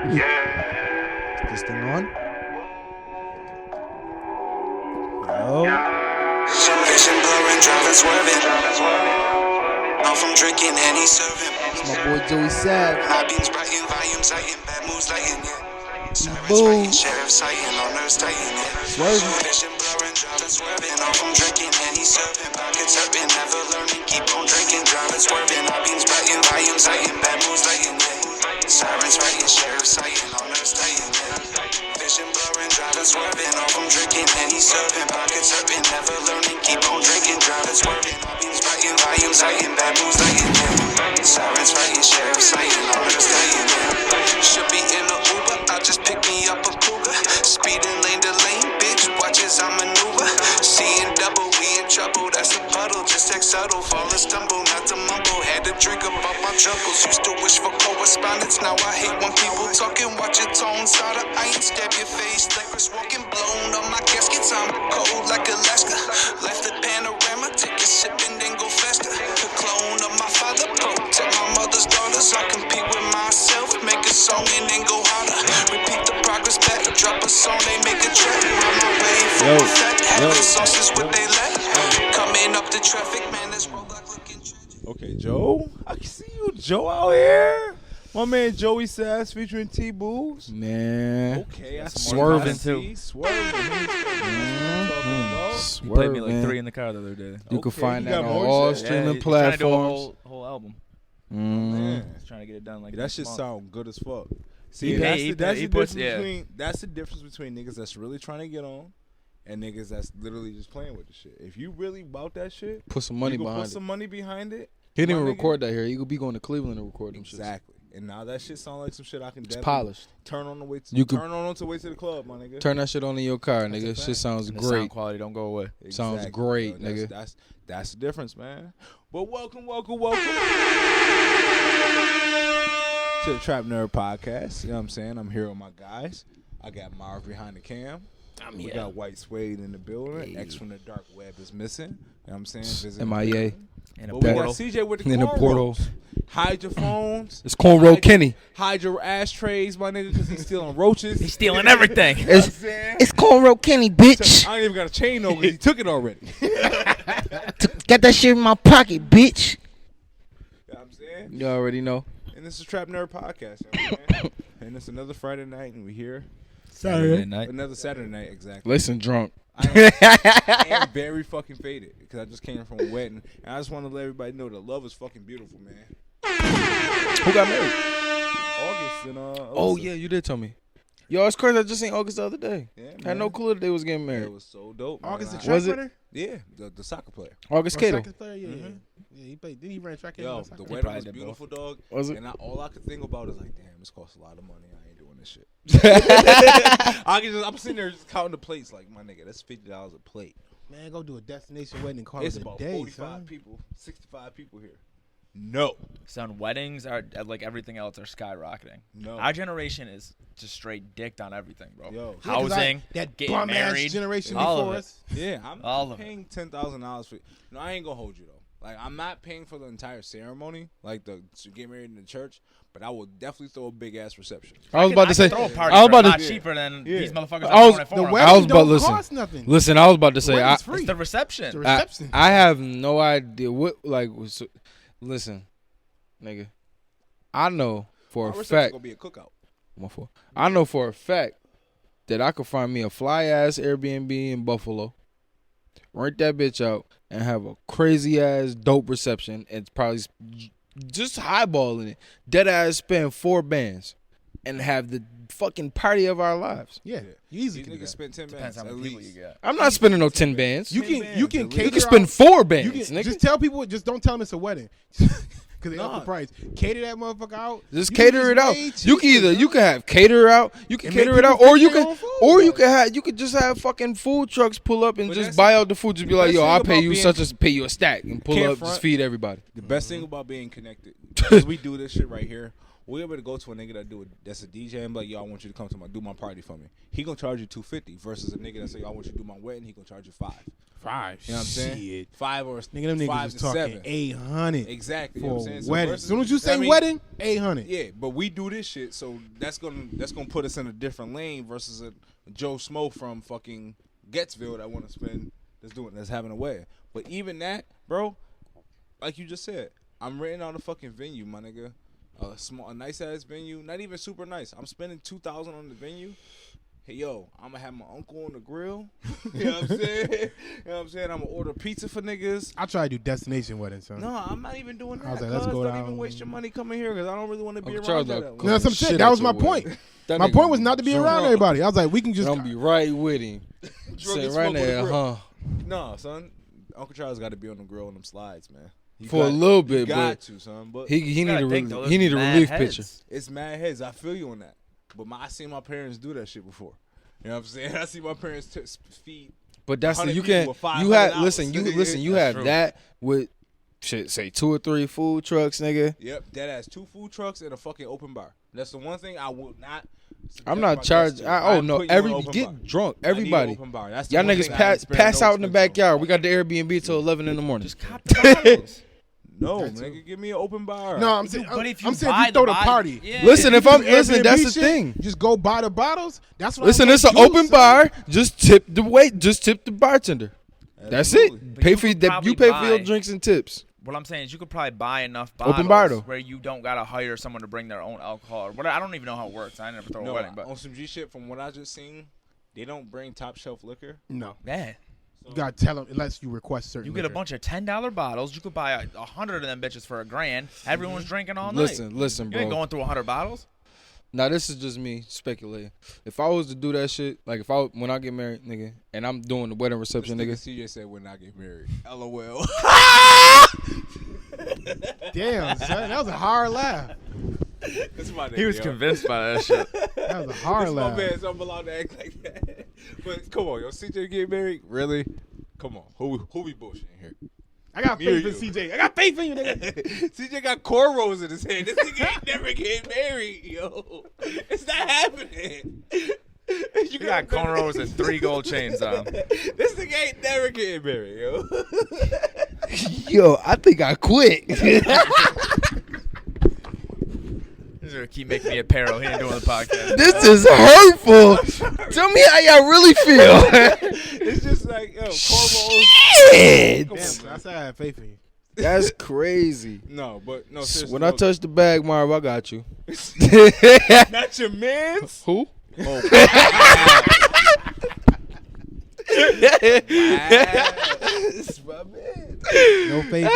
Is this thing on? Yo. Vision blurring, driving, swerving. I'm from drinking and he's serving. It's my boy Joey Sav. My beams brighten, volumes lighten, bad moves lighten, yeah. Sirens Boom. fighting, sheriffs fighting, on earth tighten, yeah. Swerving. Vision blurring, driving, swerving. I'm from drinking and he's serving. Pockets hurting, never learning, keep on drinking, driving, swerving. My beams brighten, volumes lighten, bad moves lighten, yeah. Sirens fighting, sheriffs fighting, on earth tighten, yeah. Vision blurring, driving, swerving. All from drinking and he's serving. Pockets hurting, never learning, keep on drinking, driving, swerving. My beams brighten, volumes lighten, bad moves lighten, yeah. Sirens fighting, sheriffs fighting, on earth tighten, yeah. Should be in a Uber, I just pick me up a cougar. Speeding lane to lane, bitch, watch as I maneuver. Seeing double, we in trouble, that's a puddle. Just act subtle, fall or stumble, not to mumble. Had to drink about my troubles, used to wish for correspondence. Now I hate when people talking, watch your tone, solder. I ain't stab your face, like Chris walking, blown on my caskets. I'm cold like Alaska, left the panorama, take a sip and then go faster. The clone of my father, protect my mother's daughters. I compete with myself, make a song and then go harder. Repeat the progress back, drop a song, they make a track. Run my way for a fact, have the sauces what they lack. Coming up the traffic, man, this roadblock looking tragic. Okay, Joe. I can see you, Joe, out here. My man Joey Sass featuring T-Boos. Man. Okay, I Swerving, see. too. Swerving. He played me like 3 in the car the other day. You can Okay, find you that got on more all shit? streaming he's trying to do a platforms. whole album. Man, He's trying to get it done like that this shit month. sound good as fuck. He See, paid- that's he the puts- difference yeah. between that's the difference between niggas that's really trying to get on and niggas that's literally just playing with the shit. If you really about that shit, Put some money you can behind put it. some money behind it. He didn't even my nigga. record that here. He could be going to Cleveland and record them shit. Exactly. And now that shit sound like some shit I can It's definitely polished. turn on the way to You could- turn on the way to the club, my nigga. Turn that shit on in your car, That's a nigga. fact. Shit sounds And the great. sound quality don't go away. Sounds Exactly, great, bro. nigga. That's the difference, man. But welcome to the Trap Nerd Podcast. You know what I'm saying? I'm here with my guys. I got Marv behind the cam. We got White Suede in the building. X from the dark web is missing. You know what I'm saying? Visiting MIA. In a But we got portal. CJ with the In the cornrows. portal. Hide your phones. It's Cornrow Kenny. Hide your ashtrays, my nigga, because he's stealing roaches. He's stealing everything. You know what I'm saying? It's Cornrow Kenny, bitch. I ain't even got a chain though because he took it already. You know Got that shit in my pocket, bitch. what I'm saying? You already know. And this is Trap Nerd Podcast. You know what I'm saying? And it's another Friday night, and we here. Saturday night. Another Saturday night, exactly. Listen, drunk. I am very fucking faded because I just came from a wedding. And I just want to let everybody know that love is fucking beautiful, man. Who got married? August and Oh, yeah, you did tell me. Yo, it's crazy. I just seen August the other day. Yeah, Had no man. clue that they was getting It married. was so dope. man. August the I- track Was it? runner? Yeah, the soccer player. August Cato. Second player? Yeah, yeah. Yeah, he played. Didn't he run track? Yo, and the soccer? wedding probably was did beautiful, dog. Was it? And all I could think about is like, damn, this costs a lot of money. I ain't doing this shit. I'm sitting there just counting the plates like, my nigga, that's $50 a plate. Man, go do a destination wedding and call It's it a about day, 45 son. people, 65 people here. No. Son, weddings are like everything else are skyrocketing. No. Our generation is just straight dicked on everything, bro. Yo. Yeah, 'cause Housing, that getting bum ass married, generation all before of it. us. Yeah, All I'm of it. paying $10,000 for. No, I ain't gonna hold you though. Like, I'm not paying for the entire ceremony, like to get married in the church, but I will definitely throw a big ass reception. I was about to say. throw a party I was for a about lot to. cheaper than Yeah. these motherfuckers. I was- are The throwing it for. wedding I was about don't to listen. cost nothing. Listen, I was about to say. Wedding's I, free. It's the reception. It's the I, reception. I have no idea what like. Listen, nigga. I know for My a reception's fact. gonna be a cookout. My fault. I know for a fact that I could find me a fly ass Airbnb in Buffalo, rent that bitch out, and have a crazy ass dope reception, and probably just highballing it. Dead ass spend 4 bands, and have the fucking party of our lives. Yeah, you easily These can do niggas that. spend 10 Depends bands how at many people least. you got. I'm not spending no 10 bands. You can you can You cater You can spend out- 4 bands, You can nigga. just tell people. Just don't tell them it's a wedding. Because they up Nah. the price. Cater that motherfucker out. Just You cater can it out. way You cheaper, can either son. you can have cater out, you can And cater make it out, people or you cook their can own food, or you bro. can have you could just have fucking food trucks pull up and But just that's- buy out the food. Just be the like, best yo, thing I'll pay about you being- such as pay you a stack and pull Can't up, front. just feed everybody. The best thing about being connected, because we do this shit right here, we able to go to a nigga that's a DJ and be like, yo, I want you to come to do my party for me. He gonna charge you $250 versus a nigga that say, I want you to do my wedding. He gonna charge you $5. $5. You know what I'm saying? Shit. 5 or Nigga, them niggas 5 is to talking 7. 800 Exactly. for You know what I'm a saying? So wedding. As versus- soon as you say I mean, wedding, 800. Yeah, but we do this shit, so that's gonna put us in a different lane versus a Joe Smo from fucking Gettsville that want to spend that's having a wedding. But even that, bro, like you just said, I'm renting out a fucking venue, my nigga. A nice ass venue, not even super nice. I'm spending $2,000 on the venue. Hey yo, I'm gonna have my uncle on the grill. You know what I'm saying? You know what I'm saying? I'm gonna order pizza for niggas. I try to do destination weddings, son. No, I'm not even doing that. I was like, let's go don't down. even waste your money coming here because I don't really want to be Uncle around Charles that. don't long. You know what I'm Shit saying? That at was my your point. wedding. That My nigga point was not to be drunk. around everybody. I was like, we can just. Don't be right with him. Drunk Sit as right fuck on the there, grill. huh? No, son. Uncle Charles got to be on the grill on them slides, man. For a little You bit, got but to, son. But he You need gotta a think, though, he need a there's relief mad picture. heads. it's mad heads. I feel you on that. But I seen my parents do that shit before. You know what I'm saying? I see my parents feed. But that's the 100 you people can't. with You had $500. listen. You That's have true. that with shit. Say 2 or 3 food trucks, nigga. Yep, that has 2 food trucks and a fucking open bar. That's the one thing I will not. I'm not charging. Get drunk. Everybody. That's the Y'all one niggas thing I ain't sparing pass no out in the expense on. backyard. We got the Airbnb till 11 in the morning. Just cop the bottles. No, nigga, give me an open bar. No, I'm saying, But if you I'm saying buy if you throw the bottle- party. Yeah. Listen, if You I'm do listen, Airbnb that's the shit, thing. Just go buy the bottles. That's what Listen, I'm it's an gonna do, open son. bar. Just tip the wait. Just tip the bartender. That's Absolutely. it. But Pay you for could that. probably You pay for your buy- drinks and tips. What I'm saying is you could probably buy enough bottles Open bar, though. where you don't gotta hire someone to bring their own alcohol. Or whatever. I don't even know how it works. I never throw a No, wedding, but on some G shit, from what I just seen, they don't bring top shelf liquor. No, yeah, you gotta tell them unless you request certain. you get a liquor. bunch of $10 bottles. You could buy 100 of them bitches for $1,000. Everyone's drinking all night. Listen, You ain't bro. going through 100 bottles. Now this is just me speculating. If I was to do that shit, like when I get married, nigga, and I'm doing the wedding reception, This nigga. nigga CJ said when I get married. LOL. Damn, son, that was a hard laugh. That's my nigga, He was yo. convinced by that shit. That was a hard That's my laugh. man, so I'm allowed to act like that. But come on, yo, CJ get married? Really? Come on, who we bullshitting here? I got Me or faith in you? CJ. I got faith in you, nigga. CJ got cornrows in his head. This nigga ain't never get married, yo. It's not happening. You got cornrows and 3 gold chains on. This nigga ain't never getting married, yo. Yo, I think I quit. He's gonna keep making me apparel. He ain't doing the podcast. This is hurtful. Tell me how y'all really feel. It's just like, yo, cornrows. Shit. Come on, Damn, son, I said I had faith in you. That's crazy. No, but no, seriously. When I touch the bag, Marv, I got you. Not your mans? Who? It's my man. No faith in you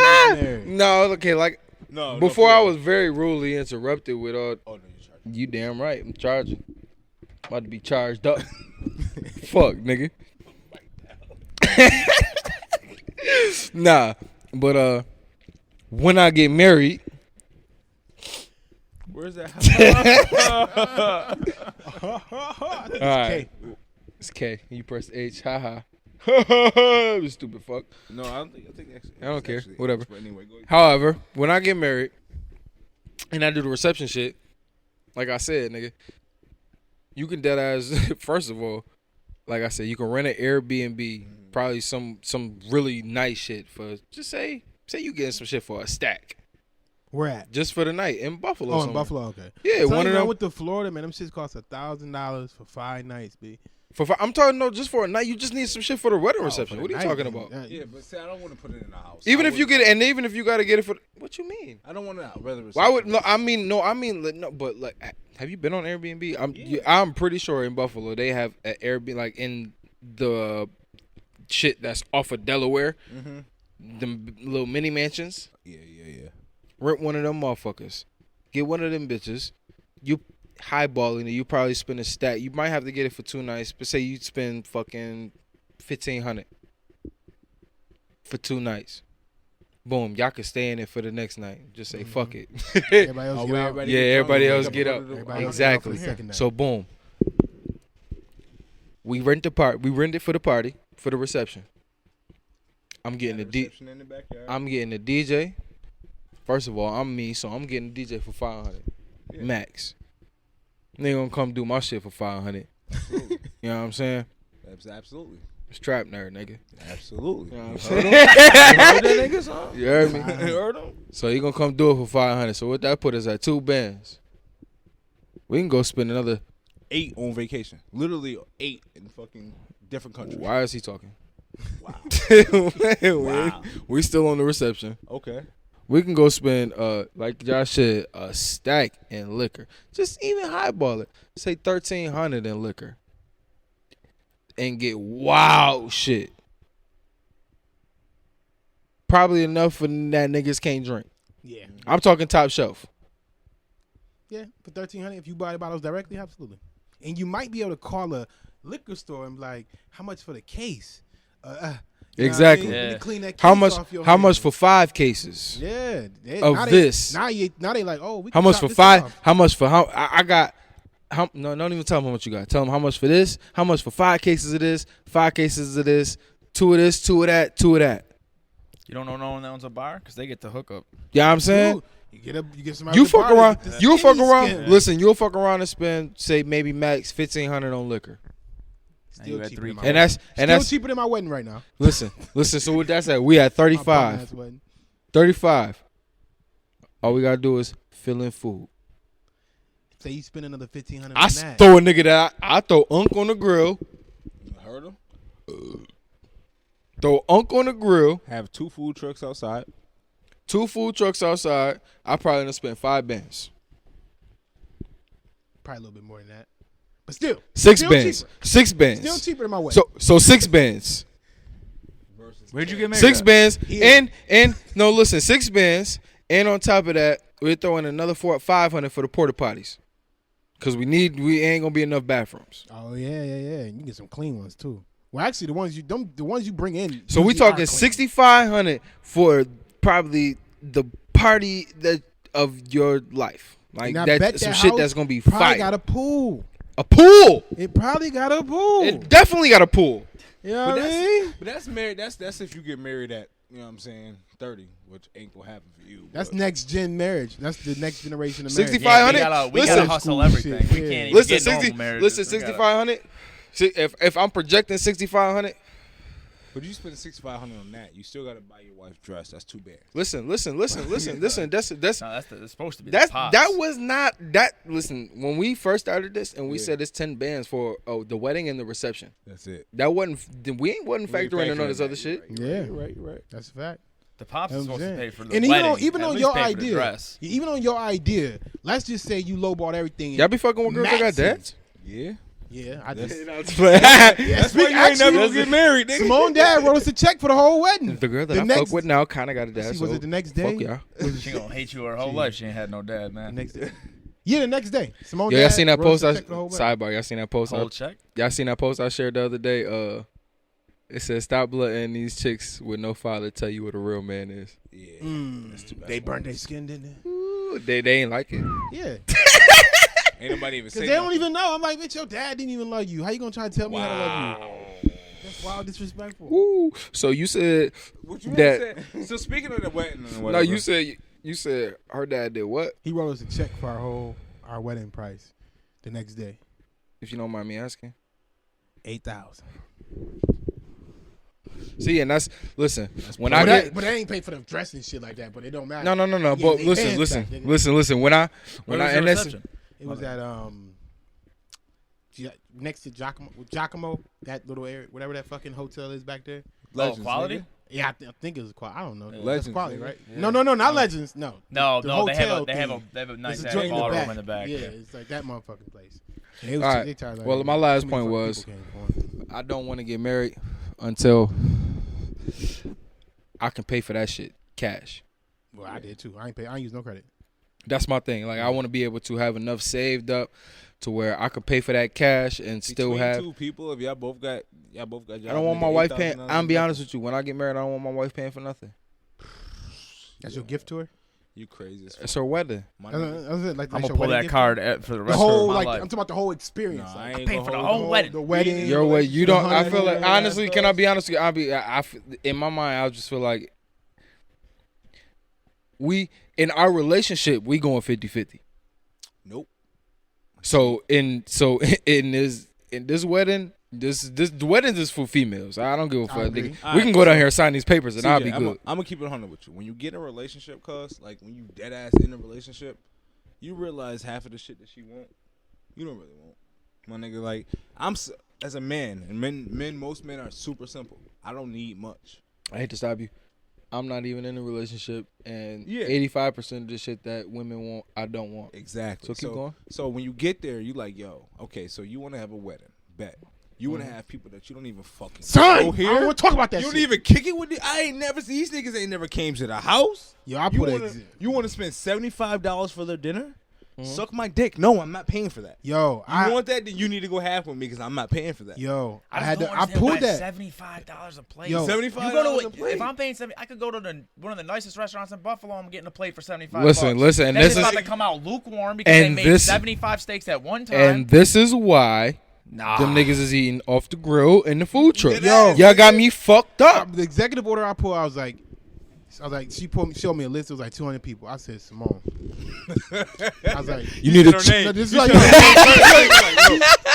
married. No, okay, like No, before no, I was very rudely interrupted with all. Oh, no, you charging. You damn right, I'm charging. About to be charged up. Fuck, nigga. Nah, but when I get married, Where's that? all right, it's K. You press H. Haha. You stupid fuck. No, I think actually. I don't it's care. actually Whatever. English, but anyway, go ahead. However, when I get married and I do the reception shit, like I said, nigga, you can dead ass. First of all, like I said, you can rent an Airbnb, probably some really nice shit for just say you getting some shit for a stack, Where at? just for the night in Buffalo. Oh, in somewhere. Buffalo. Okay. Yeah, Tell one you, of man, them. with the Florida, man, them shits cost $1,000 for 5 nights, b. I'm talking just for a night. You just need some shit for the wedding reception. What are you talking about? Yeah, but see, I don't want to put it in the house. Even I if you would- get it, and even if you got to get it for, what you mean? I don't want to. Rather. Why would no? I mean, but like, have you been on Airbnb? I'm pretty sure in Buffalo they have an Airbnb like in the shit that's off of Delaware, them little mini mansions. Yeah. Rent one of them motherfuckers. Get one of them bitches. You highballing it. You probably spend a stack. You might have to get it for 2 nights, but say you spend fucking $1,500 for 2 nights. Boom, y'all can stay in it for the next night. Just say fuck it. Everybody else Oh, get where out. everybody Yeah, get drunk everybody and else wake get up up. and go to the- Everybody else Exactly. get out for the second night. So boom, we rent it for the party for the reception. I'm getting the Reception in the backyard. I'm getting the DJ. First of all, I'm me, so I'm getting the DJ for $500. max. Nigga gonna come do my shit for 500. Absolutely. You know what I'm saying? Absolutely. It's TrapNerd, nigga. Absolutely. You know You what I'm heard saying? that nigga, son? You heard me? You heard him? So he gonna come do it for 500. So what that put us at 2 bands. We can go spend another. 8 on vacation. Literally 8 in fucking different countries. Why is he talking? Wow. Wow. We still on the reception. Okay. We can go spend, like Josh said, a stack in liquor. Just even highball it. Say 1,300 in liquor, and get wild shit. Probably enough for that niggas can't drink. Yeah. I'm talking top shelf. Yeah, for $1,300, if you buy the bottles directly, absolutely. And you might be able to call a liquor store and be like, how much for the case? You know what I Exactly. mean? Let me Yeah. clean that case How much? off your How much hands. for 5 cases? Yeah. of now this? Now they like, oh, we How can much chop for this 5? off. How much for how? I got. How? No, don't even tell them how much you got. Tell them how much for this. How much for 5 cases of this? 5 cases of this. 2 of this. 2 of that. 2 of that. You don't know no one that owns a bar because they get the hookup. You know what I'm saying? Dude, you get somebody You at the fuck bar to around. get the You'll fuck skinny around. skin. Listen, you'll fuck around and spend, say, maybe max 1,500 on liquor, And you Still had cheaper 3 than my and wedding. that's Still cheaper than my wedding right now. listen. So with that said, we at My 35. bum-ass wedding. 35. All we gotta do is fill in food. Say you spend another $1,500 on I that. throw a nigga that I throw Unk on the grill. You heard him? Throw Unk on the grill. Have 2 food trucks outside. 2 food trucks outside. I probably done spent 5 bands. Probably a little bit more than that. But still. 6 still bands. Cheaper. 6 bands. Still cheaper than my wedding. So 6 bands. Where'd you get married? 6 at? bands. Here. And no, listen, 6 bands. And on top of that, we're throwing another 500 for the porta potties. Cause we ain't gonna be enough bathrooms. Oh yeah. You can get some clean ones too. Well, actually, the ones you bring in. So we usually are talking clean. 6,500 for probably the party of your life. Like And I bet that's some that shit house that's gonna be Probably fire. got a pool. A pool. It probably got a pool. It definitely got a pool. You know what I mean? But that's married. That's if you get married at, you know what I'm saying, 30, which ain't gonna happen for you. That's but- next gen marriage. That's the next generation of marriage. 65 Yeah, 500? we Listen. gotta hustle School everything. shit, We yeah. can't even Listen, get normal marriages. listen, We gotta- 6,500. If I'm projecting 6,500, But you spend $6,500 on that, you still gotta buy your wife dress. That's 2 bands. listen. That's No, that's supposed to be That's the pops. that was not that. Listen, when we first started this and we said it's 10 bands for the wedding and the reception, That's it. that wasn't wasn't factoring in all this other shit. Yeah, Right. That's a fact. The pops is That's what supposed I'm to saying. pay for the And wedding. even at on least your pay for the idea, dress. even on your idea, let's just say you lowballed everything. Y'all be fucking with girls that got Maxing. dads? Yeah. Yeah, I did. That's That's why you ain't never gonna get married, nigga. Simone dad wrote us a check for the whole wedding. The girl that The I next- fuck with now kind of got a dad. See, So was it the next day? fuck y'all. She gonna hate you her whole life. She ain't had no dad, man. Next day. Yeah, the next day. Simone Yeah, y'all dad seen that wrote us post? a check for the whole wedding. Sidebar, y'all seen that post? Whole check. Y'all seen that post I shared the other day? It said, "Stop letting these chicks with no father tell you what a real man is." Yeah. That's too bad. They burned their skin, didn't they? Ooh, they ain't like it. Yeah. Ain't nobody even Because say they don't nothing. even know. I'm like, bitch, your dad didn't even love you. How you gonna try to tell me how to love you? That's wild, disrespectful. Ooh. So you said What you that? said? So speaking of the wedding and No, whatever, you said her dad did what? He wrote us a check for our wedding price the next day. If you don't mind me asking. $8,000. See, and that's listen. When But I get but they ain't pay for the dress and shit like that. But it don't matter. no. Yeah, But they listen, bands listen, back, nigga. listen. When I Where was the and that's reception? It was at next to Giacomo, that little area, whatever that fucking hotel is back there. Legends, quality? nigga. Yeah, I think it was quality. I don't know. That's Legends, quality, nigga. right? Yeah. No, not Legends. No. No, The no, they have hotel a thing. nice It's a ass joint ballroom in the back. Yeah, Yeah. it's like that motherfucking place. And it was- All right. they charged like Well, my last too many point fucking was- people came for it. I don't want to get married until I can pay for that shit cash. Well, I did too. I ain't use no credit. That's my thing. Like I want to be able to have enough saved up to where I could pay for that cash and still Between have. 2 people, if y'all both got I don't want my wife paying. I'm be honest with you. When I get married, I don't want my wife paying for nothing. That's your gift to her. You crazy as fuck. It's her wedding. My That's nigga. it. Like I'm that's gonna your pull wedding that gift? card for the The rest whole of my like life. I'm talking about the whole experience. Nah, I like, ain't pay gonna for the hold whole you. wedding. The wedding. Your way, you don't. I feel like honeymoon, honestly, can I stuff. be honest with you? In my mind, I just feel like we in our relationship we going 50-50. Nope. So in this wedding, this wedding is for females. I don't give a fuck. agree. Nigga. We can go down here and sign these papers, and I'll be good. I'm gonna keep it 100 with you. When you get in a relationship, cuz like when you dead ass in a relationship, you realize half of the shit that she want, you don't really want. My nigga, like as a man, and most men are super simple. I don't need much. I hate to stop you. I'm not even in a relationship, and Yeah. 85% of the shit that women want, I don't want. Exactly. So keep going. So when you get there, you like, yo, okay, so you want to have a wedding, bet. You want to have people that you don't even fucking Son, go here. I don't want to talk about that You shit. don't even kick it with the. I ain't never. These niggas ain't never came to the house. Yo, I You put wanna, it. you want to spend $75 for their dinner? Suck my dick. No, I'm not paying for that. Yo, You want that? Then you need to go half with me because I'm not paying for that. I just had don't to. I understand pulled why that. $75 a plate. Yo, $75 You go to a plate. if I'm paying 70, I could go to one of the nicest restaurants in Buffalo. I'm getting a plate for $75. Listen, and Then this it's is about to come out lukewarm because they and made this- 75 steaks at one time. and this is why nah, them niggas is eating off the grill in the food truck. Yo. Y'all got me fucked up. The executive order I pulled, I was like, she showed me a list. It was like 200 people. I said, Simone. I was like, You need said to. her name. no, this is You like,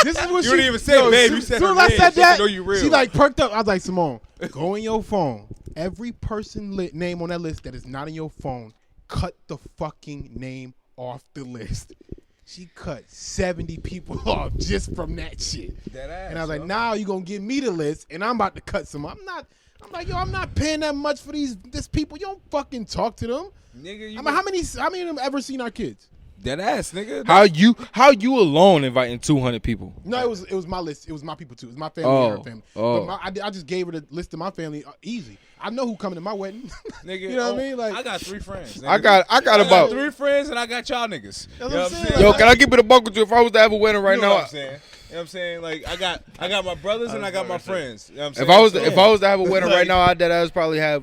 this is what You didn't even say yo, babe, Soon you said as her I name, said so that, you know you real. she like perked up. I was like, Simone, go in your phone. Every person name on that list that is not in your phone, cut the fucking name off the list. She cut 70 people off just from that shit. That ass, And I was like, yo. now you gonna give me the list, and I'm about to cut some. I'm like, yo, I'm not paying that much for this people. You don't fucking talk to them. Nigga, you I mean, how many of them ever seen our kids? That ass, nigga. How you alone inviting 200 people? No, it was my list. It was my people too. It was my family and her family. Oh. But I just gave her the list of my family easy. I know who coming to my wedding. Nigga, you know what I mean? Like I got 3 friends. Nigga. I got about. 3 friends and I got y'all niggas. That's You what know I'm what saying, I'm saying? Yo, can I keep it a buck with you? If I was to have a wedding right You know now, what I'm saying? You know what I'm saying? Like I got my brothers and I got my friends. You know what I'm saying? if I was to have a wedding right now, I'd probably have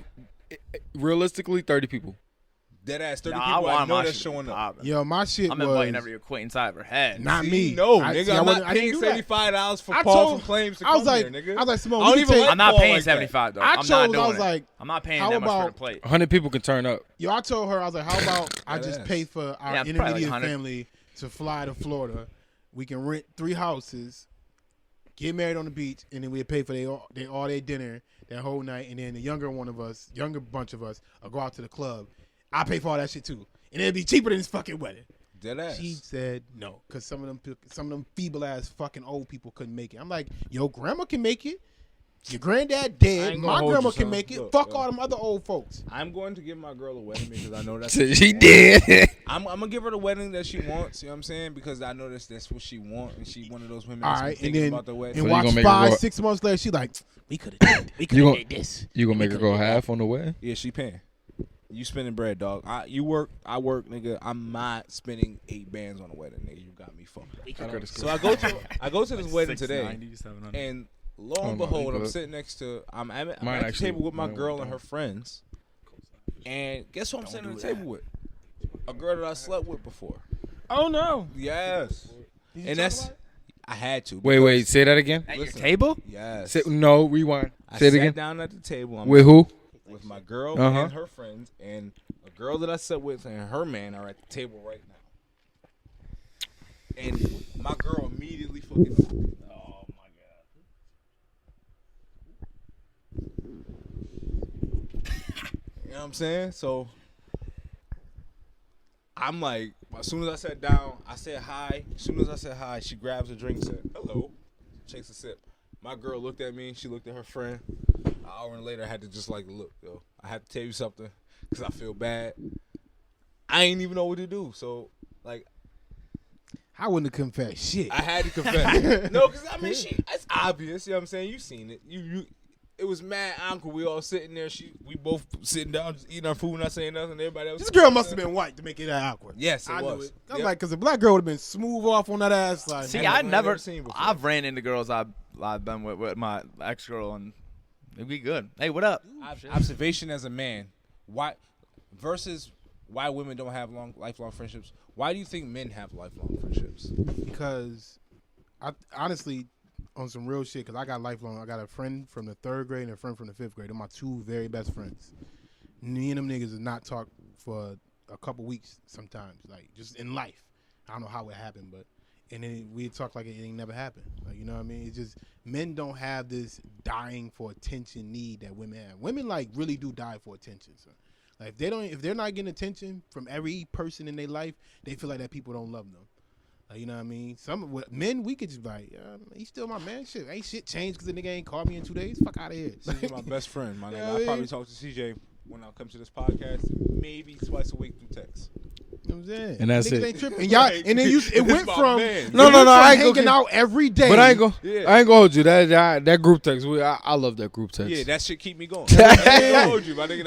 realistically 30 people. Dead ass 30 nah, I people I want know my that's shit to be showing up. popping. yo, my shit I'm was inviting every acquaintance I ever had. not See, me. No, I- nigga, see, I I'm wasn't- not I didn't paying do that. $75 for I Paul told- from Claims to I was come like, here, nigga. I was like, Simone, I don't we even can like I'm not Paul paying like that. 75 though. I I'm told not him, doing I was it. like, I'm not paying how that much for the about- plate. 100 people can turn up. Yo, I told her, I was like, how about I just Deadass. pay for our Yeah, probably like intermediate 100. family to fly to Florida. We can rent 3 houses, get married on the beach, and then we'll pay for all their dinner that whole night. And then the younger bunch of us, will go out to the club. I pay for all that shit too, and it'll be cheaper than this fucking wedding. Dead ass. She said no, because some of them feeble ass fucking old people couldn't make it. I'm like, yo, grandma can make it. Your granddad I dead. ain't gonna My hold grandma you, can son. make it. Look, Fuck yo. all them other old folks. I'm going to give my girl a wedding because I know that's She what wants. did. I'm gonna give her the wedding that she wants. You know what I'm saying? Because I know that's what she wants, and she one of those women All that's been right, and thinking then about the wedding. and So you watch gonna make her 5-6 months later, she like, we could have You did gon- this. You gonna make her go half on the wedding? Yeah, she paying. You spending bread, dog. You work, I work, nigga. I'm not spending 8 bands on a wedding, nigga. You got me fucked. So I go to this wedding today, 690, 700. and lo Oh, and no, behold, you I'm good. sitting next to I'm at Mine the actually- table with my mine girl went and her down. friends, and guess who I'm sitting at the table with? A girl that I slept with before. Oh no. Yes, and that's I had to. Wait, because- say that again. At your Listen. table? Yes. No, rewind. I Say it sat again. down at the table. I'm With who? with my girl Uh-huh. and her friends, and a girl that I sat with and her man are at the table right now. And my girl immediately fucking. Oh my You know what I'm saying? So I'm like, as soon as I sat down, I said hi. As soon as I said hi, she grabs a drink, said hello, takes a sip. My girl looked at me. She looked at her friend. An hour later, I had to just like, look, yo, I have to tell you something because I feel bad. I ain't even know what to do. So like, I wouldn't have confessed shit. I had to confess. No, because I mean, it's obvious. You know what I'm saying? You seen it. It was mad uncle. We all sitting there. We both sitting down, just eating our food, not saying nothing. Everybody else. This girl must have been white to make it that awkward. Yes, it I was. knew it. I'm Yep. like, because a black girl would have been smooth off on that ass. Like, See, I've I never never seen before. I've ran into girls I've been with my ex girl, and it'd be good. Hey, what up? Observation as a man, why versus why women don't have lifelong friendships. Why do you think men have lifelong friendships? because I honestly, on some real shit, because I got lifelong. I got a friend from the 3rd grade and a friend from the 5th grade. They're my 2 very best friends. Me and them niggas is not talk for a couple weeks sometimes, like just in life. I don't know how it happened, but and then we talk like it ain't never happened. Like, you know what I mean? It's just men don't have this dying for attention need that women have. Women like really do die for attention. So like if they're not getting attention from every person in their life, they feel like that people don't love them. You know what I mean? Some men, we could just be like, he's still my man. Shit, ain't shit changed because the nigga ain't called me in 2 days. Fuck out of here. He's my best friend, my nigga. Yeah, I probably talk to CJ when I come to this podcast, maybe twice a week through text. You know what I'm saying? And that's Niggas it. Ain't tripping. And y'all, and then it went my from man. No, I ain't hanging gonna- out every day. But I ain't gonna hold you. That group text. I love that group text. Yeah, that shit keep me going. I ain't gonna hold you, my nigga.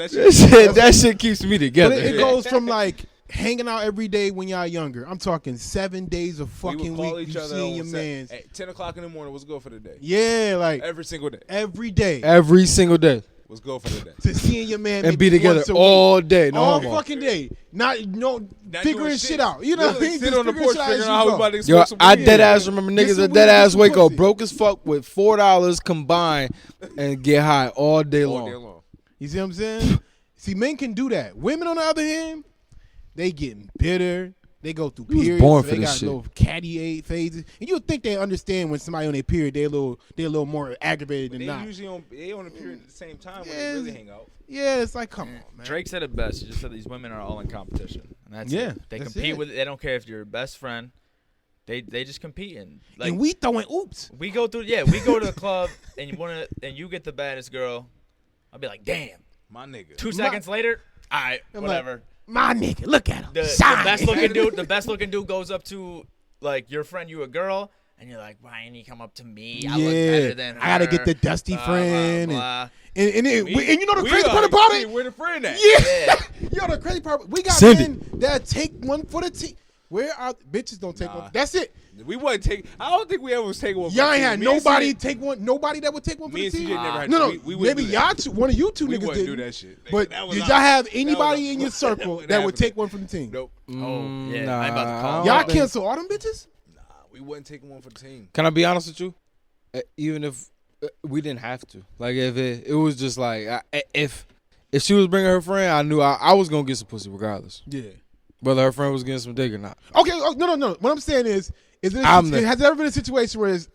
That shit keeps me But together. it goes from like hanging out every day when y'all younger. I'm talking 7 days a We fucking would call week. each You other seeing on your set mans. at 10 o'clock in the morning. What's good for the day? Yeah, like Every single day. every day. Every single day. What's good for the day? To seeing your man And be maybe together once a all week. day. No all homo. fucking day. Not Not figuring doing shit out. You know what I Literally mean? sit Just on the figuring porch shit out figuring as out you how we go. about to Yo, smoke some I weed. dead ass remember Get niggas some that weed, dead get ass some wake up pussy. broke as fuck with $4 combined and get high all day all long. day long. You see what I'm saying? See, men can do that. Women, on the other hand, they getting bitter. They go through was periods. born So for they this got shit. little catty phases, and you would think they understand when somebody on their period, they're a little more aggravated than They not. usually on the period at the same time when Yeah. they really hang out. Yeah, it's like, come on, man. Drake said it best. He just said these women are all in competition, and that's Yeah, it. They that's compete it. with. They don't care if you're your best friend. They just compete and like and we throwing oops. we go through. Yeah, we go to the club and you get the baddest girl. I'll be like, damn. My nigga. 2 seconds later, all right, I'm whatever. Like, my nigga, look at him. the Shine. best looking dude goes up to like your friend, you a girl, and you're like, why didn't he come up to me? I look better than her. I gotta get the dusty blah, friend. blah, blah. And you know the We crazy are- part about it? Where the friend at? Yeah. Yo, the crazy part, we got Send men that take one for the team. Where are bitches don't take Nah. one? That's it. We wasn't taking. I don't think we ever was taking one. for Y'all the ain't team. had Me and nobody CJ take one. Nobody that would take one for Me the and CJ team. never had. No, we wouldn't maybe do that. y'all two, one of you two We niggas wouldn't did. do that shit. But That was did us. y'all have That anybody was in your us. circle That that would happened. take one from the team? Nope. Oh yeah, Nah, I'm about to I call. don't Y'all think- cancel all them bitches? Nah, we wasn't taking one for the team. Can I be honest with you? Even if we didn't have to, like if it was just like if she was bringing her friend, I knew I was gonna get some pussy regardless, Yeah. whether her friend was getting some dick or not. Okay, no. What I'm saying is has there ever been a situation where it's,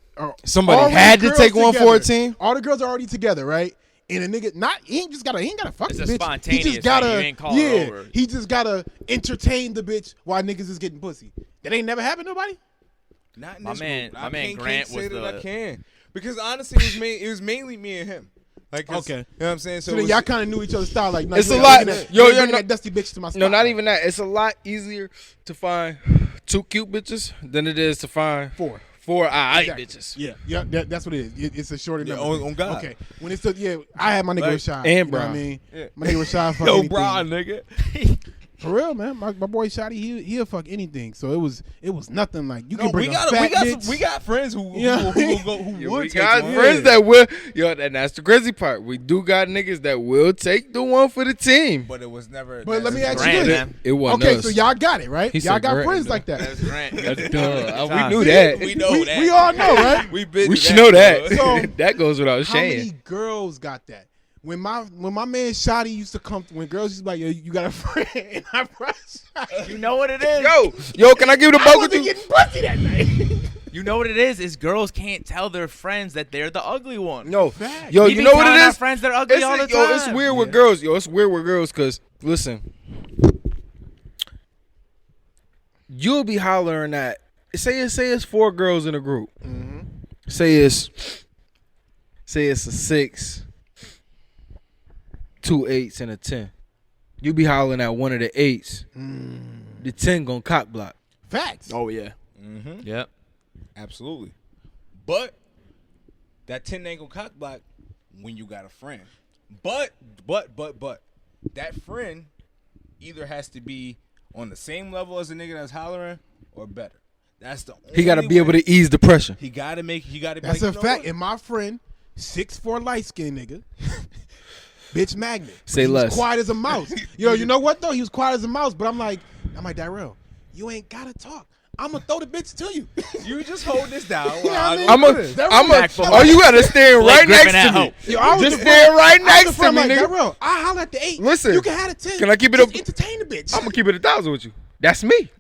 Somebody already had to girls take one for a together? team. All the girls are already together, right? And a nigga he ain't gotta fuck It's the a bitch. spontaneous He just gotta thing. You ain't call her over. he just gotta entertain the bitch while niggas is getting pussy. That ain't never happened to nobody? Not in My this man- group. my I man can't Grant say was that the- I can because honestly, it was mainly me and him. Like, 'cause, Okay. you know what I'm saying? So it then was- y'all kind of knew each other's style. Like, no, It's you a ain't lot- bringing that- yo, you ain't you're bringing not- that dusty bitch to my spot. No, not even that. It's a lot easier to find 2 cute bitches than it is to find Four. 4 aight Exactly. bitches. Yeah, that's what it is. It's a shorter Yeah, number. on God. Okay, when it's I had my nigga Like, Rashad. and you know what Brian. I mean, Yeah. my nigga Rashad fuck Yo, anything. Brian, nigga. For real, man. My boy Shotty, he'll fuck anything. So it was nothing like you No, can bring we a got fat some, bitch. we got friends who Yeah. who Yeah, would we take got one. friends that will, and that's the crazy part. We do got niggas that will take the one for the team. But it was never. But let me ask you Grant, this. man. It wasn't Okay, us. so y'all got it, right? He Y'all said got Grant, friends though. like that. That's Grant. We knew that. We know that. We all know, right? We been We to should know that. So, that goes without How many saying. girls got that? When my man Shotty used to come, when girls used to be like, yo, you got a friend, and I brought Shotty. You know what it is. Yo, can I give it a I buck with wasn't you? getting pussy that night. You know what it is girls can't tell their friends that they're the ugly one. No, Fact. yo, We you be know what telling it our is? friends they're ugly all the time. It's weird with girls. Yo, it's weird with girls because listen, you'll be hollering at say it's 4 girls in a group. Mm-hmm. Say it's a 6, 2 8s, and a 10. You be hollering at one of the 8s. The 10 gonna cock block. Facts. Oh yeah. Mm-hmm. Yep. Absolutely. But that 10 ain't gonna cock block when you got a friend. But that friend either has to be on the same level as the nigga that's hollering or better. That's the only He got to be way. able to ease the pressure. He got to be That's like, a you know fact. what? And my friend, 6'4" light skinned nigga, bitch magnet. Say he less. was quiet as a mouse. Yo, you know what though? He was quiet as a mouse. But I'm like Darrell, you ain't gotta talk. I'm gonna throw the bitch to you. You just hold this down. You know what I mean? Oh, you gotta stand right Griffin next at to me. home. Yo, I was Just the stand friend- right I was next the to friend me, like, nigga. Darrell, I holler at the 8. Listen, you can have the 10. can I keep it Just up- entertain the bitch. I'm gonna keep it 1,000 with you. That's me.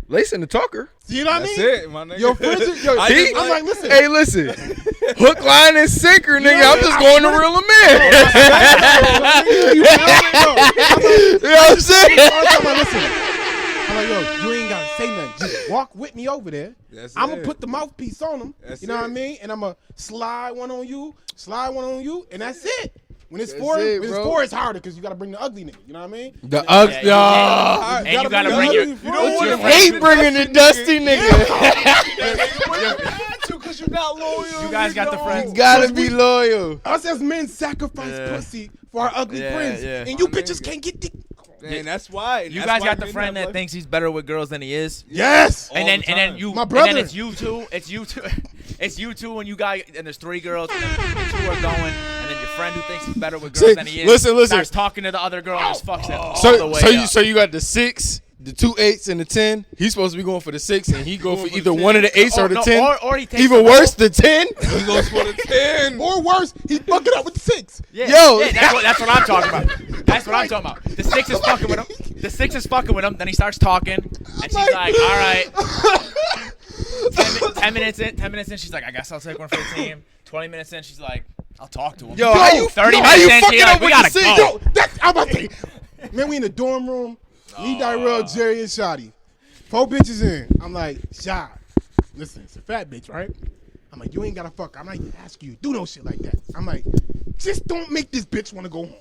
Lacing the talker. You know what I That's mean? it, my nigga. Your friends, I'm like, listen. Hey, listen. Hook, line, and sinker, nigga. I'm just going to reel him in. You know what I'm saying? I'm like, yo, you ain't gotta say nothing. Just walk with me over there. I'm gonna put the mouthpiece on him. You know what I mean? And I'm gonna slide one on you, and that's it. When it's four, it's harder because you gotta bring the ugly nigga. You know what I mean? The ugly, and you gotta bring your. You don't want to hate bringing the dusty nigga. Because you're not loyal. You guys got the friends. You gotta be loyal. Us as men sacrifice pussy for our ugly friends, and you bitches can't get the. And that's why. You guys got the friend that thinks he's better with girls than he is. Yes. And then you, my brother. And then it's you two. It's you two. It's you two, and you guys, and there's 3 girls, and then 2 are going, and then your friend who thinks he's better with girls than he is. Listen. Starts talking to the other girl and just fucks it all the way up. So you got the 6, the 2 8s, and the 10. He's supposed to be going for the 6, and he go for either one of the 8s or the 10. Or he takes even worse, the 10. He goes for the 10. Or worse, he fucking up with the 6. Yeah, Yo. yeah, that's what I'm talking about. That's what I'm talking about. The 6 is fucking with him. The 6 is fucking with him. Then he starts talking, and she's like, "All right." 10 minutes in, she's like, "I guess I'll take one for the team." 20 minutes in, she's like, "I'll talk to him." Yo, how you 30 how you minutes in, fucking she's up like, "We with gotta the 6? go." Yo, I'm about to say, man, we in the dorm room. Me, Dyrell, Jerry, and Shotty. 4 bitches in. I'm like, Shot, listen, it's a fat bitch, right? I'm like, you ain't gotta fuck. I'm not even asking you to do no shit like that. I'm like, just don't make this bitch want to go home.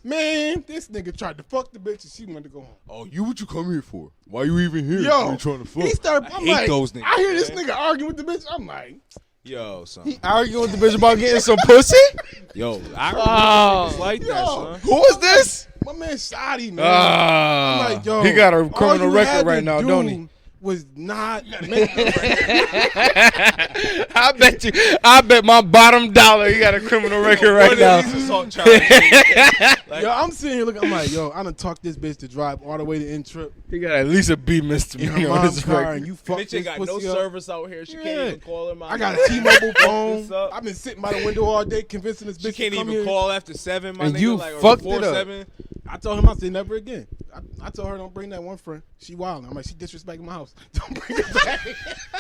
Man, this nigga tried to fuck the bitch and she wanted to go home. Oh, what you come here for? Why you even here? Yo, you trying to fuck? he started. I'm hate like, those niggas, I hear this man. nigga arguing with the bitch. I'm like, Yo, son. He arguing with the bitch about getting some pussy? Yo, I Oh. like that, son. Who is this? my man Shotty, man. I'm like, yo, he got a all criminal you record had right to now, do don't he? Was not make I bet my bottom dollar he got a criminal record right now. Yo, I'm sitting here looking. I'm like, yo, I done talked this bitch to drive all the way to End Trip He got at least a B in her misdemeanor on mom's his car, record. and you fucked Bitch this ain't got no pussy up. service out here. She can't even call him out. I got a T-Mobile phone. What's up? I've been sitting by the window all day convincing this bitch She can't to come even here. call after 7, my And nigga. you like, or fucked before it up. 7. I told him I said never again. I told her don't bring that one friend. She wildin'. I'm like, she disrespecting my house. Don't bring her back.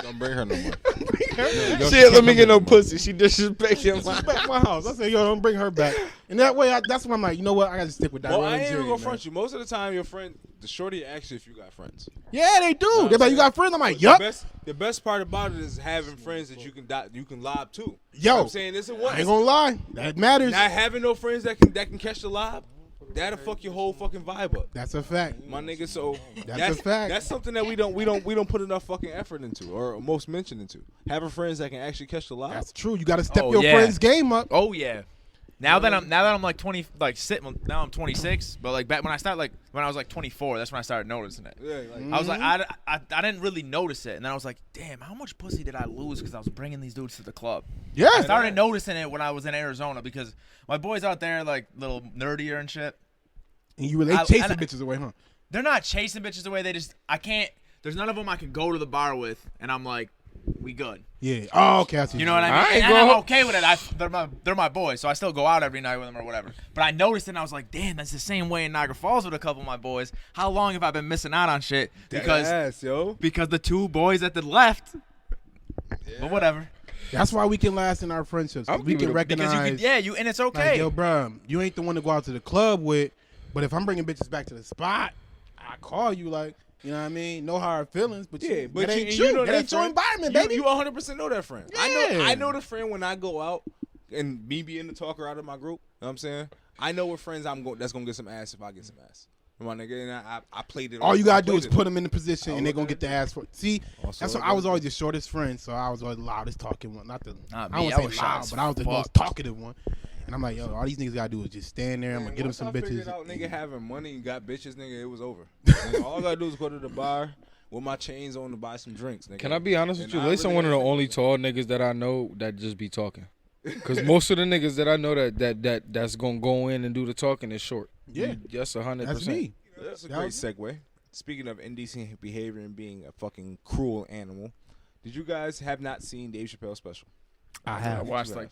Don't bring her no more. Bring her. Shit, let me get no pussy. She disrespecting my Disrespect my house. I said, yo, don't bring her back. And that way, that's when I'm like, you know what? I got to stick with that. Well, I ain't even gonna front you. Most of the time, your friend, the shorty asks you if you got friends. Yeah, they do. Know They're what like, I'm you got saying? friends? I'm like, The yup. the best part about it is having friends that you can lob to. Yo, You know what I'm saying this is I what ain't gonna lie. That matters. not having no friends that can catch the lob. That'll fuck your whole fucking vibe up, That's a fact. my nigga. So That's a fact. That's something that we don't put enough fucking effort into, or most mention into. Having friends that can actually catch the lob. That's true. You got to step Oh, your yeah. friend's game up. Oh yeah. Now that I'm like 20, like now I'm 26, but like back when I was like 24, that's when I started noticing it. Yeah, like, I was like, I didn't really notice it, and then I was like, damn, how much pussy did I lose because I was bringing these dudes to the club? Yeah. I started noticing it when I was in Arizona because my boys out there like little nerdier and shit. And you really chasing bitches away, huh? They're not chasing bitches away. I can't. There's none of them I can go to the bar with, and I'm like, we good. Yeah. Oh, okay. I see You know what I mean? I ain't And going- I'm okay with it. They're my boys, so I still go out every night with them or whatever. But I noticed it, and I was like, damn, that's the same way in Niagara Falls with a couple of my boys. How long have I been missing out on shit? Because the 2 boys at the left. But whatever. That's why we can last in our friendships. 'Cause I'm we giving can it- recognize. And it's okay. Like, yo, bro, you ain't the one to go out to the club with. But if I'm bringing bitches back to the spot, I call you like, you know what I mean? No hard feelings, but yeah, but that ain't you know that ain't your friend. environment, baby. You 100% know that friend. Yeah. I know the friend when I go out and me being the talker out of my group. You know what I'm saying? I know what friends that's gonna get some ass if I get some ass. My nigga, and I played it. All you gotta do played is it. put them in the position, and they're gonna get the ass for. See, Also, that's why I was always the shortest friend, so I was always the loudest talking one. Not the, Not I me, won't I say was loud, shy as but I was the fuck. most talkative one. And I'm like, yo, all these niggas gotta do is just stand there. I'm gonna get them Once some I figured bitches. out nigga having money and got bitches, nigga, it was over. Nigga, all I gotta do is go to the bar with my chains on to buy some drinks, nigga. Can I be honest with And you? I Listen, really one of the ain't only nigga. tall niggas that I know that just be talking. Because most of the niggas that I know that's gonna go in and do the talking is short. Yeah. That's 100%. That's me. That's a great segue. Speaking of indecent behavior and being a fucking cruel animal, did you guys have not seen Dave Chappelle's special? I I have. watched like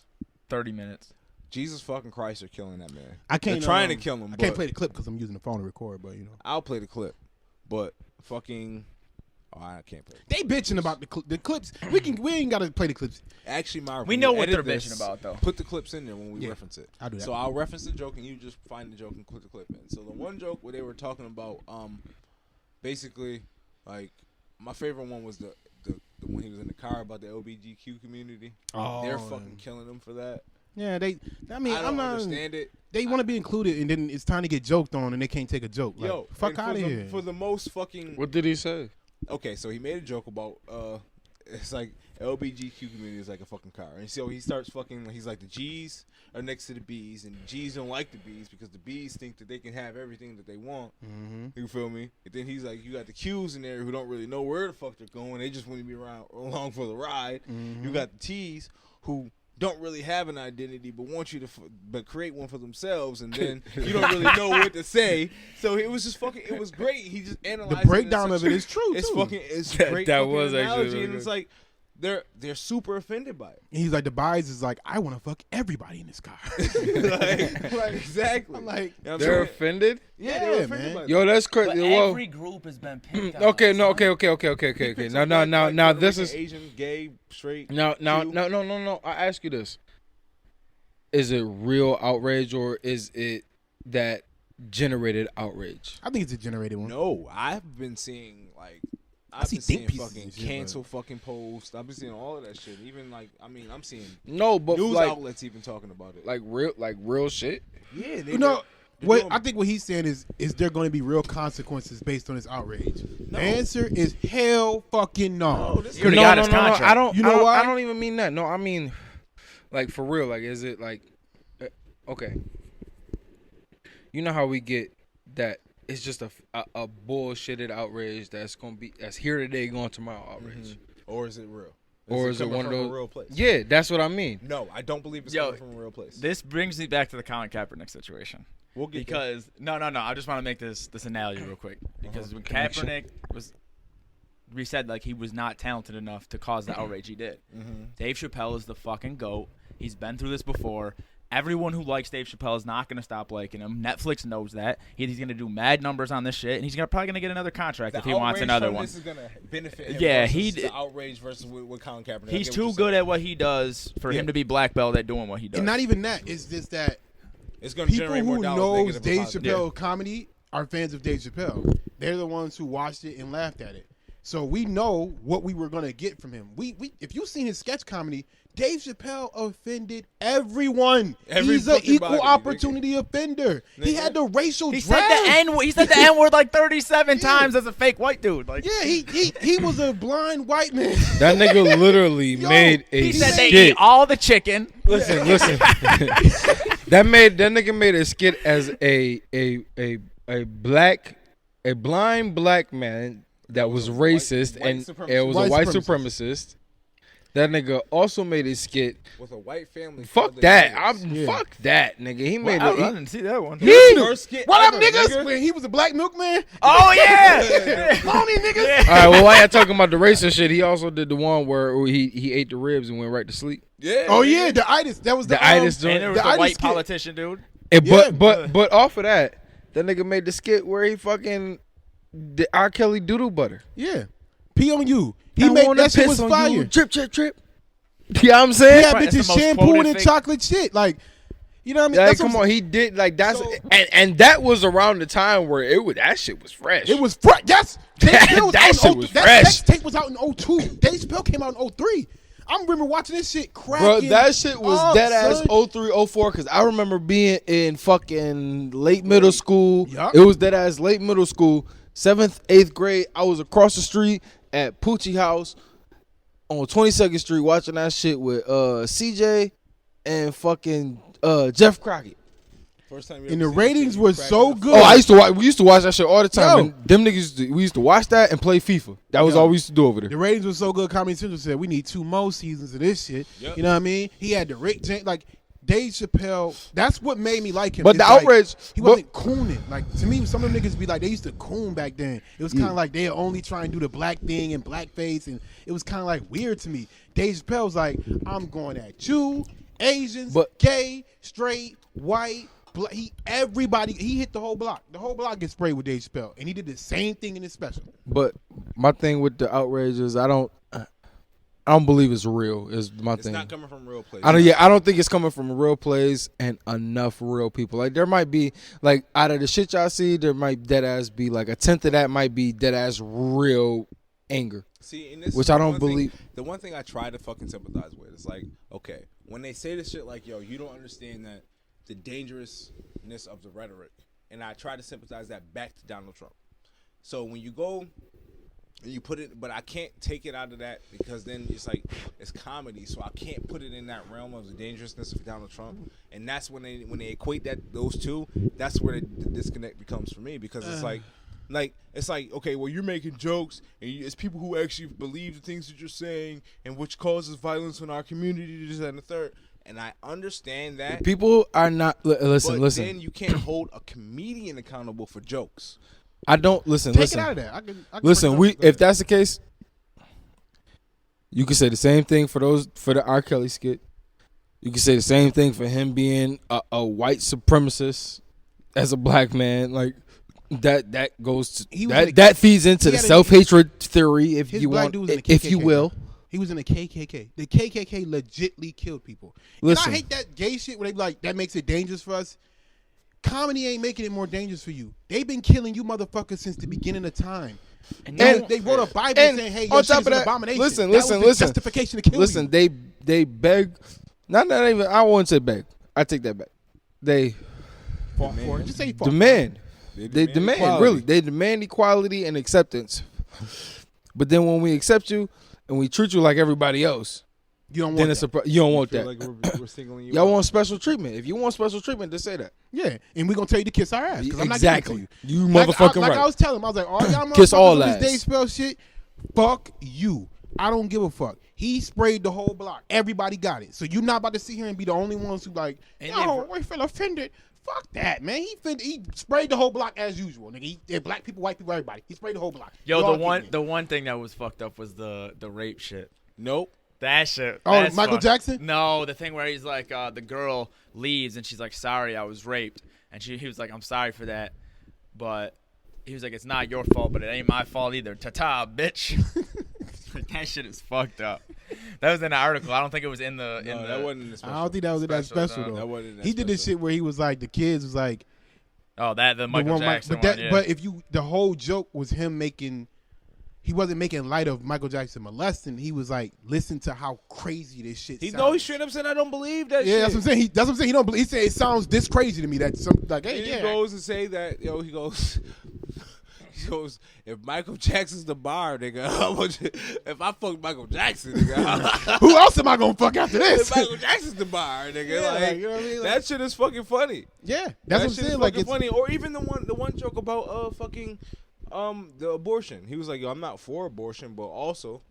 30 minutes. Jesus fucking Christ, they're killing that man. I can't. They're trying to kill him. I can't but play the clip because I'm using the phone to record, but you know. I'll play the clip. But fucking. Oh, I can't play. They bitching about the clips. We ain't gotta play the clips. Actually, Myra, We when know you what they're edit this, bitching about, though. Put the clips in there when we Yeah, reference it. I'll do that. So I'll reference the joke and you just find the joke and put the clip in. So the one joke where they were talking about, basically, like my favorite one was the when he was in the car about the LBGQ community. Oh, They're fucking killing him for that. Yeah, I mean, I don't I'm not understand it. They want to be included, and then it's time to get joked on, and they can't take a joke. Like, Yo, fuck and out of here. For the most fucking. What did he say? Okay, so he made a joke about it's like LBGQ community is like a fucking car, and so he starts fucking. He's like the G's are next to the B's, and the G's don't like the B's because the B's think that they can have everything that they want. Mm-hmm. You feel me? And then he's like, you got the Q's in there who don't really know where the fuck they're going. They just want to be along for the ride. Mm-hmm. You got the T's who don't really have an identity but want you to but create one for themselves, and then you don't really know what to say. So it was just fucking. It was great. He just analyzed The breakdown of it is true. It's too. fucking. It's That- great. that fucking was actually analogy, really and good. it's like they're super offended by it. And he's like, the bias is like, I want to fuck everybody in this car. like exactly. I'm like, You know what I'm They're saying? offended. Yeah, they're Yeah, offended man. by that. Yo, that's But crazy. Well, every group has been picked on. okay, no, son. okay. Now, this is Asian, gay, straight. no. Jew. I ask you this: is it real outrage or is it that generated outrage? I think it's a generated one. No, I've been seeing like I've see been seeing think pieces fucking and shit, cancel fucking posts. I've been seeing all of that shit. Even like I'm seeing No, but news like outlets even talking about it. like real shit. yeah, You know, I think what he's saying is there going to be real consequences based on his outrage? No. The answer is hell fucking no. No, this He already got his contract. I don't. You know why? I don't even mean that. No, I mean, like for real. Like, is it like, okay? You know how we get that? It's just a bullshitted outrage that's here today, going tomorrow outrage. or is it real? Or is it coming one of from those? a real place? Yeah, that's what I mean. No, I don't believe it's Yo, coming from a real place. This brings me back to the Colin Kaepernick situation. We'll get Because no, I just want to make this analogy real quick because when Kaepernick we said like he was not talented enough to cause the outrage he did. Dave Chappelle is the fucking GOAT. He's been through this before. Everyone who likes Dave Chappelle is not going to stop liking him. Netflix knows that. He's going to do mad numbers on this shit, and he's probably going to get another contract if he wants another one. This is gonna benefit him. Yeah, versus the outrage versus with Colin Kaepernick. He's too good at what he does for him to be black belt at doing what he does. And not even that. It's just that It's going to people generate more who dollars. knows negative Dave or positive. Chappelle comedy are fans of Dave Chappelle. They're the ones who watched it and laughed at it. So we know what we were gonna get from him. We if you've seen his sketch comedy, Dave Chappelle offended everyone. Every He's an fucking equal body, opportunity offender. He Nigga. had the racial He drag. said the N word like 37 times as a fake white dude. Like Yeah, he was a blind white man. That nigga literally made a he said they skit. eat all the chicken. Listen. that nigga made a skit as a blind black man that was racist white and supremacist. it was a White white supremacist. supremacist. That nigga also made a skit. with a white family. Fuck full of that. niggas. Fuck that, nigga. He made I it. didn't see that one. First skit What up, ever, niggas? nigga. When he was a black milkman. Oh yeah. Lonely niggas. Yeah. All right, well, while y'all talking about the racist shit, he also did the one where he ate the ribs and went right to sleep. Yeah. Oh yeah, the itis. That was the itis joint. And there was The the itis white skit. politician dude. And Yeah, but off of that nigga made the skit where he fucking the R. Kelly doodle butter. Yeah. Pee on you. He I made wanna that shit piss was on fire. you. Trip. You know what I'm saying? He had Right, that's bitches the most shampooing quoted and thing. chocolate shit. Like, you know what I mean? Like, That's come what- on, he did like that's So- and that was around the time where that shit was fresh. It was fresh. Yes. Dave Chappelle That out shit in was 02. fresh. That sex tape was out in 02. Dave Chappelle came out in 03. I remember watching this shit cracking. Bro, that shit was up, dead ass son. 03, 04 because I remember being in fucking late middle school. Yup. It was dead ass late middle school, 7th, 8th grade. I was across the street at Poochie House on 22nd Street watching that shit with CJ and fucking Jeff Crockett. First time you And ever the seen ratings shit, you were cracking so up. good. Oh, we used to watch that shit all the time. Yo. And them niggas, we used to watch that and play FIFA. That was Yo. all we used to do over there. The ratings were so good. Comedy Central said we need 2 more seasons of this shit. Yep. You know what I mean? He had the Rick James, like Dave Chappelle. That's what made me like him. But It's the like, outrage- he wasn't cooning. Like to me, some of them niggas be like they used to coon back then. It was kind of like they only try and do the black thing and blackface, and it was kind of like weird to me. Dave Chappelle was like, I'm going at you, Asians, But- gay, straight, white, everybody. He hit the whole block. The whole block gets sprayed with Dave Chappelle, and he did the same thing in his special. But my thing with the outrage is I don't believe it's real. Is my thing. It's not coming from real places. I don't think it's coming from a real place and enough real people. Like there might be like out of the shit y'all see, there might dead ass be like a tenth of that might be dead ass real anger. See, and this which is I don't believe. The one thing I try to fucking sympathize with is like, okay, when they say this shit like, yo, you don't understand that the dangerousness of the rhetoric, and I try to sympathize that back to Donald Trump. So when you go and you put it, but I can't take it out of that because then it's like it's comedy, so I can't put it in that realm of the dangerousness of Donald Trump, and that's when they equate those two, that's where the disconnect becomes for me because it's like it's like okay, well you're making jokes and it's people who actually believe the things that you're saying and which causes violence in our community, this and the third. And I understand that People are not listen. Then you can't hold a comedian accountable for jokes. I don't listen. Take it out of that. I can Listen, if that's the case, you can say the same thing for the R. Kelly skit. You can say the same thing for him being a white supremacist as a black man. Like that goes to that feeds into the self-hatred theory, if you want, if you will. He was in the KKK. The KKK legitly killed people. Listen, and I hate that gay shit where they be like, that makes it dangerous for us. Comedy ain't making it more dangerous for you. They've been killing you motherfuckers since the beginning of time. And they wrote a Bible saying, hey, your shit is an abomination. Listen. Justification to kill you. They beg. Not even, I wouldn't say beg. I take that back. They fought for it. Just say fought. Demand. They demand, equality. really. They demand equality and acceptance. But then when we accept you and we treat you like everybody else, you don't want that. You don't want that. Like we're singling you Y'all out. want special treatment. If you want special treatment, just say that. Yeah, and we're going to tell you to kiss our ass. I'm not Exactly. giving it to you. You motherfucking right. Like I was telling him, I was like, all y'all Kiss all motherfuckers with this ass. Dave Chappelle shit, fuck you. I don't give a fuck. He sprayed the whole block. Everybody got it. So you're not about to sit here and be the only ones who like, yo, we feel offended. Fuck that, man. He sprayed the whole block as usual, nigga. Black people, white people, everybody. He sprayed the whole block. Yo, the one thing that was fucked up was the rape shit. Nope. That shit. Oh, Michael Jackson? No, the thing where he's like, the girl leaves and she's like, sorry, I was raped. And he was like, I'm sorry for that. But he was like, it's not your fault, but it ain't my fault either. Ta-ta, bitch. That shit is fucked up. That was in the article. I don't think it was in the. That wasn't in the special. I don't think that was in that special, though. That wasn't in that he did this shit where he was like, the kids was like. Oh, the Michael Jackson one, yeah. But the whole joke was him making. He wasn't making light of Michael Jackson molesting. He was like, listen to how crazy this shit sounds. He straight up said, I don't believe that shit. Yeah, that's what I'm saying. That's what I'm saying. He don't believe. He said, it sounds this crazy to me. That some like, hey, He goes and say that, he goes, if Michael Jackson's the bar, nigga, if I fuck Michael Jackson, nigga, who else am I gonna fuck after this? if Michael Jackson's the bar, nigga, Yeah, you know what I mean? that shit is fucking funny. Yeah, that's what I'm saying. Like, it's funny. Or even the one joke about fucking the abortion. He was like, yo, I'm not for abortion, but also,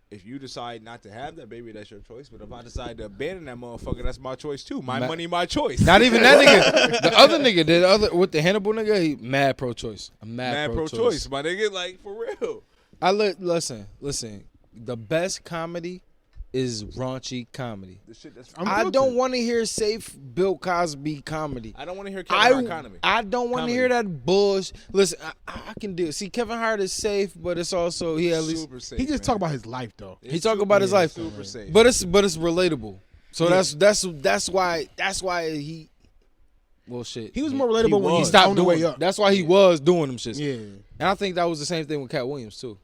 if you decide not to have that baby, that's your choice. But if I decide to abandon that motherfucker, that's my choice too. My money, my choice. Not even that nigga. The other nigga, with the Hannibal nigga, he mad pro-choice. I'm mad pro-choice, my nigga. Like, for real. Listen. The best comedy is raunchy comedy. The shit that's I don't want to hear safe Bill Cosby comedy. I don't want to hear Kevin Hart comedy. I don't want to hear that bullshit. Listen, I can do it. See, Kevin Hart is safe, but it's also he at least super safe. he just talk about his life though. he talk about his life, super safe. but it's relatable. So that's why he. Well, shit. He was more relatable when he stopped on the doing. way up. That's why he was doing them shits. Yeah. And I think that was the same thing with Cat Williams too.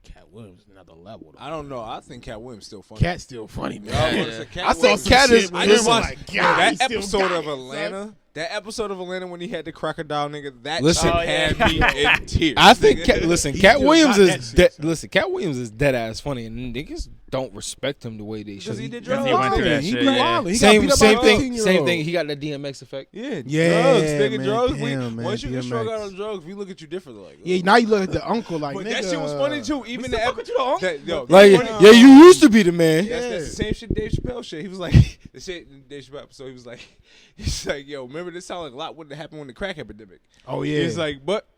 Cat Williams is another level. I don't know. I think Cat Williams still funny. Cat's still funny, man. I think Cat is. I just watched God, that episode of Atlanta. That episode of Atlanta when he had the crocodile nigga. That Listen, shit had me in tears. I think nigga. Cat Williams is Cat Williams is dead ass funny, and niggas don't respect him the way they should. Because he did Because drugs. he went through that He shit. grew wild. He got Same beat up by a thing. 15-year-old. He got that DMX effect. Yeah, drugs, nigga, man, drugs. damn, man, Once you get struck DMX. out on drugs, we look at you differently. Like, Yeah, now you look at the uncle like, but nigga, that shit was funny too. Even the episode. Like, yeah, you used to be the man. That's the same shit Dave Chappelle shit. He was like, the shit in Dave Chappelle episode, he's like, yo, remember this sound like a lot wouldn't happen when the crack epidemic. Oh yeah. He's like, but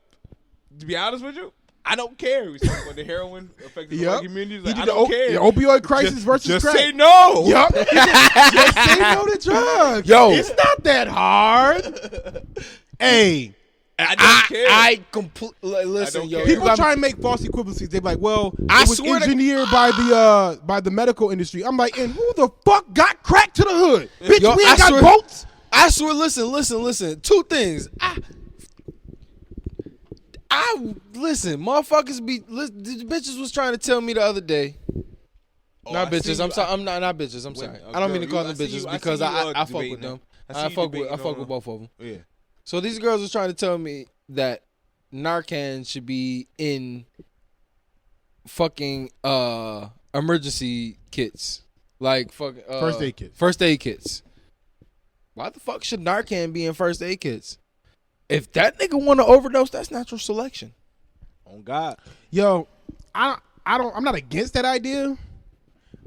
to be honest with you, I don't care. We talking about the heroin affecting the white community. Like, He I did don't care. the opioid crisis versus just crack. say no. Yup. Just say no to drugs. Yo. It's not that hard. Hey. I don't care. I completely listen, don't yo. care. People you got try and make false equivalencies. They're like, well, I it was swear to- engineered by the medical industry. I'm like, and who the fuck got crack to the hood? Bitch, Yo, we I ain't got swear- boats. I swear, listen. Two things. Listen, motherfuckers be. Listen, the bitches was trying to tell me the other day. Not bitches. I'm sorry. I'm not bitches. I'm sorry. I don't mean to call them bitches because I fuck with them. I fuck with both of them. Yeah. So these girls was trying to tell me that Narcan should be in fucking emergency kits, like fucking First aid kits. First aid kits. Why the fuck should Narcan be in first aid kits? If that nigga want to overdose, that's natural selection. On God. Yo, I'm not against that idea,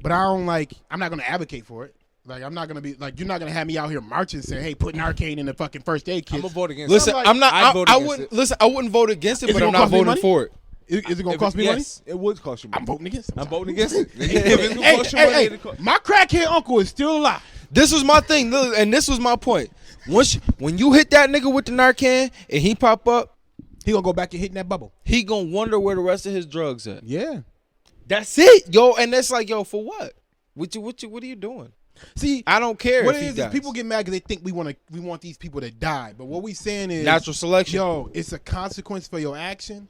but I'm not gonna advocate for it. Like, I'm not gonna be like, you're not gonna have me out here marching saying, hey, put Narcan in the fucking first aid kit. I'm gonna vote against Listen, it. I'm not. I'd vote I against wouldn't it. listen. I wouldn't vote against it, Is but it I'm gonna not cost me voting money? for it. Is it gonna cost me money? Yes, it would cost you money. I'm voting against it. I'm voting against it. If it's gonna cost you money, it'll cost- My crackhead uncle is still alive. This was my thing, and this was my point. When you hit that nigga with the Narcan and he pop up, He gonna go back and hit in that bubble. he gonna wonder where the rest of his drugs at. Yeah. That's it, yo. And that's like, yo, for what? What are you doing? See, I don't care. what if it he is dies. people get mad because they think we want these people to die. But what we saying is Natural selection. Yo, it's a consequence for your action.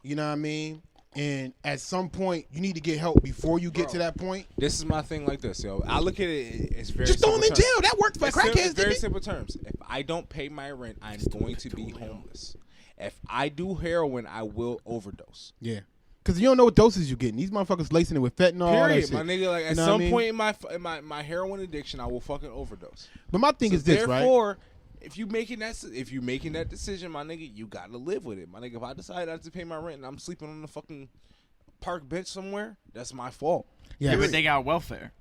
You know what I mean? And at some point, you need to get help before you get to that point. This is my thing like this, yo. I look at it as very Just throw them simple in terms. jail. That worked for It's crackheads. very didn't it? simple terms. If I don't pay my rent, I'm going to be homeless. If I do heroin, I will overdose. Yeah. Because you don't know what doses you're getting. These motherfuckers lacing it with fentanyl. all that Period, shit. my nigga. Like, You at know what I some mean? point in my heroin addiction, I will fucking overdose. But my thing is this, right? Therefore, if you making that decision, my nigga, you gotta live with it, my nigga. If I decide not to pay my rent and I'm sleeping on the fucking park bench somewhere, that's my fault. Yeah, but they got welfare.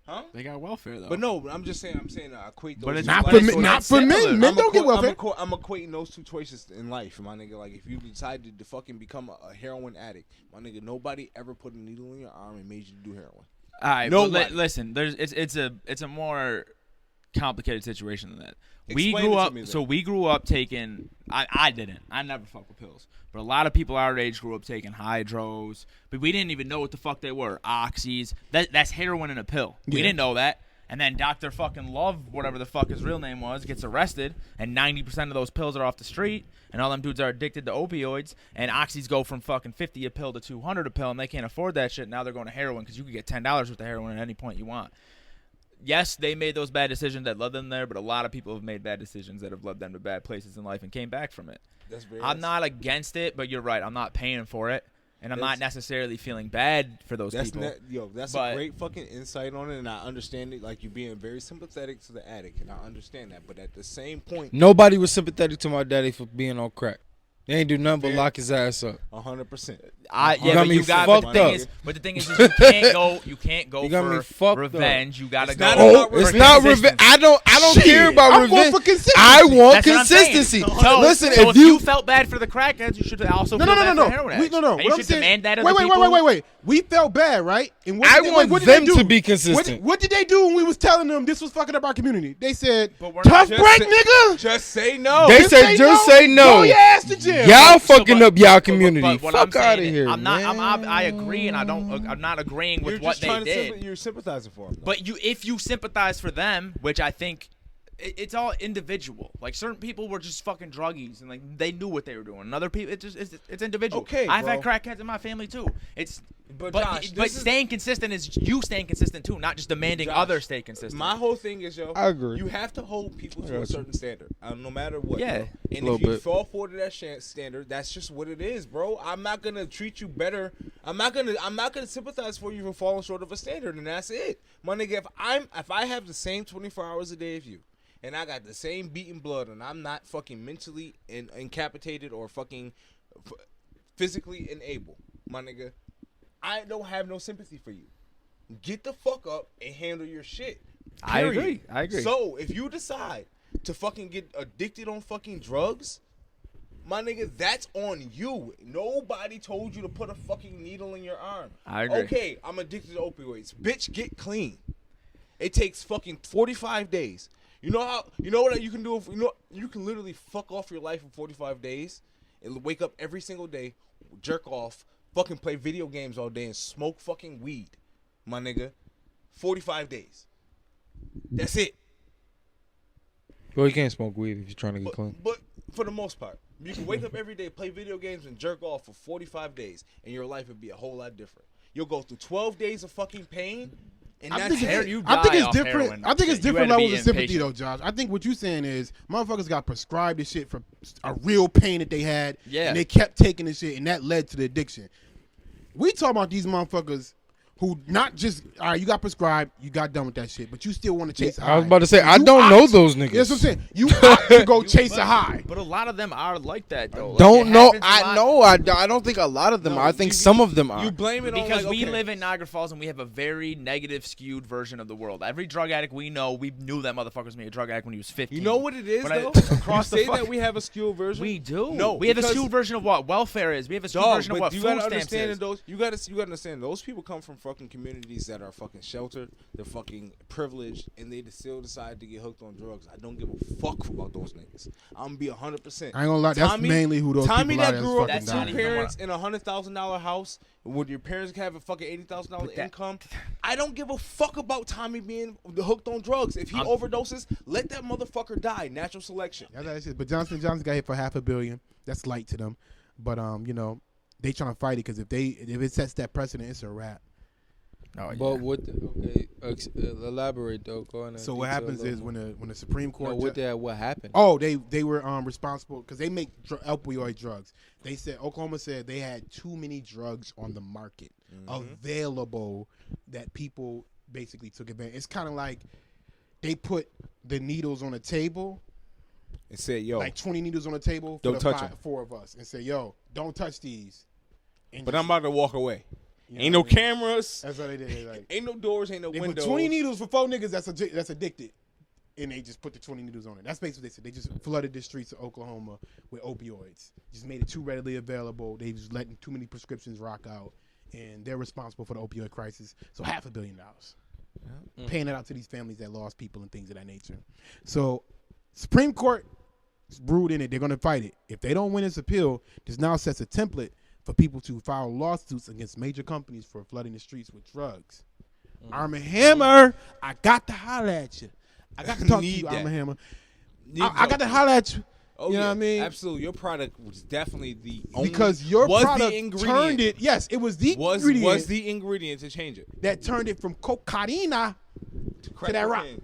Huh? They got welfare though. But no, I'm saying equate those. But it's two. Not But for it's men. sort of Not for men. similar. Men don't get welfare. I'm equating those two choices in life, my nigga. Like, if you decided to fucking become a heroin addict, my nigga, nobody ever put a needle in your arm and made you do heroin. All right, No, but listen. It's a more complicated situation than that. Explain it to me then. We grew up taking. I didn't. I never fucked with pills, but a lot of people our age grew up taking hydros, but we didn't even know what the fuck they were. Oxys. That's heroin in a pill. We Yeah. didn't know that. And then Dr. fucking Love, whatever the fuck his real name was, gets arrested, and 90% of those pills are off the street, and all them dudes are addicted to opioids, and oxys go from fucking 50 a pill to 200 a pill, and they can't afford that shit. Now they're going to heroin because you can get $10 worth of heroin at any point you want. Yes, they made those bad decisions that led them there, but a lot of people have made bad decisions that have led them to bad places in life and came back from it. I'm not against it, but you're right. I'm not paying for it. And I'm not necessarily feeling bad for those people. That's a great fucking insight on it, and I understand it. Like, you're being very sympathetic to the addict, and I understand that. But at the same point, Nobody was sympathetic to my daddy for being on crack. They ain't do nothing but lock his ass up. 100%. got but me you got. fucked But the thing up. is, you can't go. You can't go You got me for fucked revenge. You gotta It's go. not Oh, about it's revenge. not revenge. I don't Shit, care about I'm revenge. for consistency. I want That's what I'm saying. consistency. So, Listen, so if you felt bad for the crackheads, you should also No, feel no, bad no, for no, the heroin no. addicts. No, no. And you should demand that of the people. Wait. We felt bad, right? And I did want what did them they do? to be consistent. What did they do when we was telling them this was fucking up our community? They said, But we're tough not break, just nigga. Just say no. They said just say no. Go your ass to jail. Y'all So, fucking but- up y'all but community. what I'm Fuck out of saying is, here, I'm not. man. I agree, and I'm not agreeing with You're what just they trying did. to you're sympathizing for them. But if you sympathize for them, which I think it's all individual. Like, certain people were just fucking druggies, and like they knew what they were doing. And other people, it's individual. Okay, I've bro. had crackheads in my family too. But But Josh, but this is- staying consistent is you staying consistent too, not just demanding Josh, others stay consistent. My whole thing is, yo, I agree. You have to hold people to got a you. certain standard, no matter what. Yeah. Bro. And Little if you bit. fall for that standard, that's just what it is, bro. I'm not gonna treat you better. I'm not gonna sympathize for you for falling short of a standard, and that's it, my nigga. If I have the same 24 hours a day as you, and I got the same beating blood, and I'm not fucking mentally incapacitated or fucking physically unable, my nigga, I don't have no sympathy for you. Get the fuck up and handle your shit. I Period. agree. So if you decide to fucking get addicted on fucking drugs, My nigga, that's on you. Nobody told you to put a fucking needle in your arm. I agree. Okay, I'm addicted to opioids. Bitch, get clean. It takes fucking 45 days. You know what you can do? You can literally fuck off your life in 45 days and wake up every single day, jerk off, fucking play video games all day and smoke fucking weed, my nigga. 45 days. That's it. Well, you can't smoke weed if you're trying to get clean. But for the most part, you can wake up every day, play video games, and jerk off for 45 days, and your life would be a whole lot different. You'll go through 12 days of fucking pain, and I that's think it. it's different. I think it's different levels of sympathy, inpatient. though, Josh. I think what you're saying is motherfuckers got prescribed this shit for a real pain that they had, Yeah. and they kept taking this shit, and that led to the addiction. We talking about these motherfuckers who not just, all right, you got prescribed, you got done with that shit, but you still want to chase a high. I was about to say, I You don't know opt- those niggas. That's what I'm saying. You opt to go chase a high. But a lot of them are like that, though. Like, Don't it know. happens a I lot. know. I don't think a lot of them are. I think some of them are. You blame it on Because like, we okay. live in Niagara Falls and we have a very negative, skewed version of the world. Every drug addict we know, we knew that motherfucker was a drug addict when he was 15. You know what it is, But though? across You the say that fuck- we have a skewed version. We do. No, we have a because- skewed version of what welfare is. We have a skewed Dog, version of but what you food gotta stamps understand is. that those you gotta understand those people come from fucking communities that are fucking sheltered, they're fucking privileged, and they still decide to get hooked on drugs. I don't give a fuck about those niggas. I'm gonna be 100%. I ain't gonna lie, that's mainly who those Tommy people are that that's grew up fucking with That's two not dying. even parents in a $100,000 house, would your parents have a fucking $80,000 But that- income? I don't give a fuck about Tommy being hooked on drugs. If he overdoses, let that motherfucker die. Natural selection. Yeah, that shit. But Johnson got hit for $500 million. That's light to them. But they trying to fight it because if it sets that precedent, it's a wrap. Oh, yeah. But what? Elaborate though. Go on. So what happens is when the Supreme Court what happened? Oh, they were responsible because they make opioid drugs. They said Oklahoma said they had too many drugs on the market available that people basically took advantage. It's kind of like they put the needles on the table, And said, yo, like 20 needles on the table for Don't touch 'em. four of us, and say, yo, don't touch these. And but just- I'm about to walk away. you know Ain't no what I mean? cameras. That's what they did. They like Ain't no doors. Ain't no they put windows. 20 needles for 4 niggas that's addicted. And they just put the 20 needles on it. That's basically what they said. They just flooded the streets of Oklahoma with opioids. Just made it too readily available. They just letting too many prescriptions rock out. And they're responsible for the opioid crisis. So $500 million. Paying it out to these families that lost people and things of that nature. So Supreme Court is brewed in it. They're going to fight it. If they don't win this appeal, this now sets a template for people to file lawsuits against major companies for flooding the streets with drugs. Arm & Hammer, I got to holler at you. I got to talk to Need you, that. Arm & Hammer. Need I got to holler at you. Oh, You know yeah, what I mean? Absolutely. Your product was definitely the only Because your was product the ingredient, turned it. Yes, it was the was ingredient the ingredient to change it. that turned it from cocaina Crack that rock. cocaine.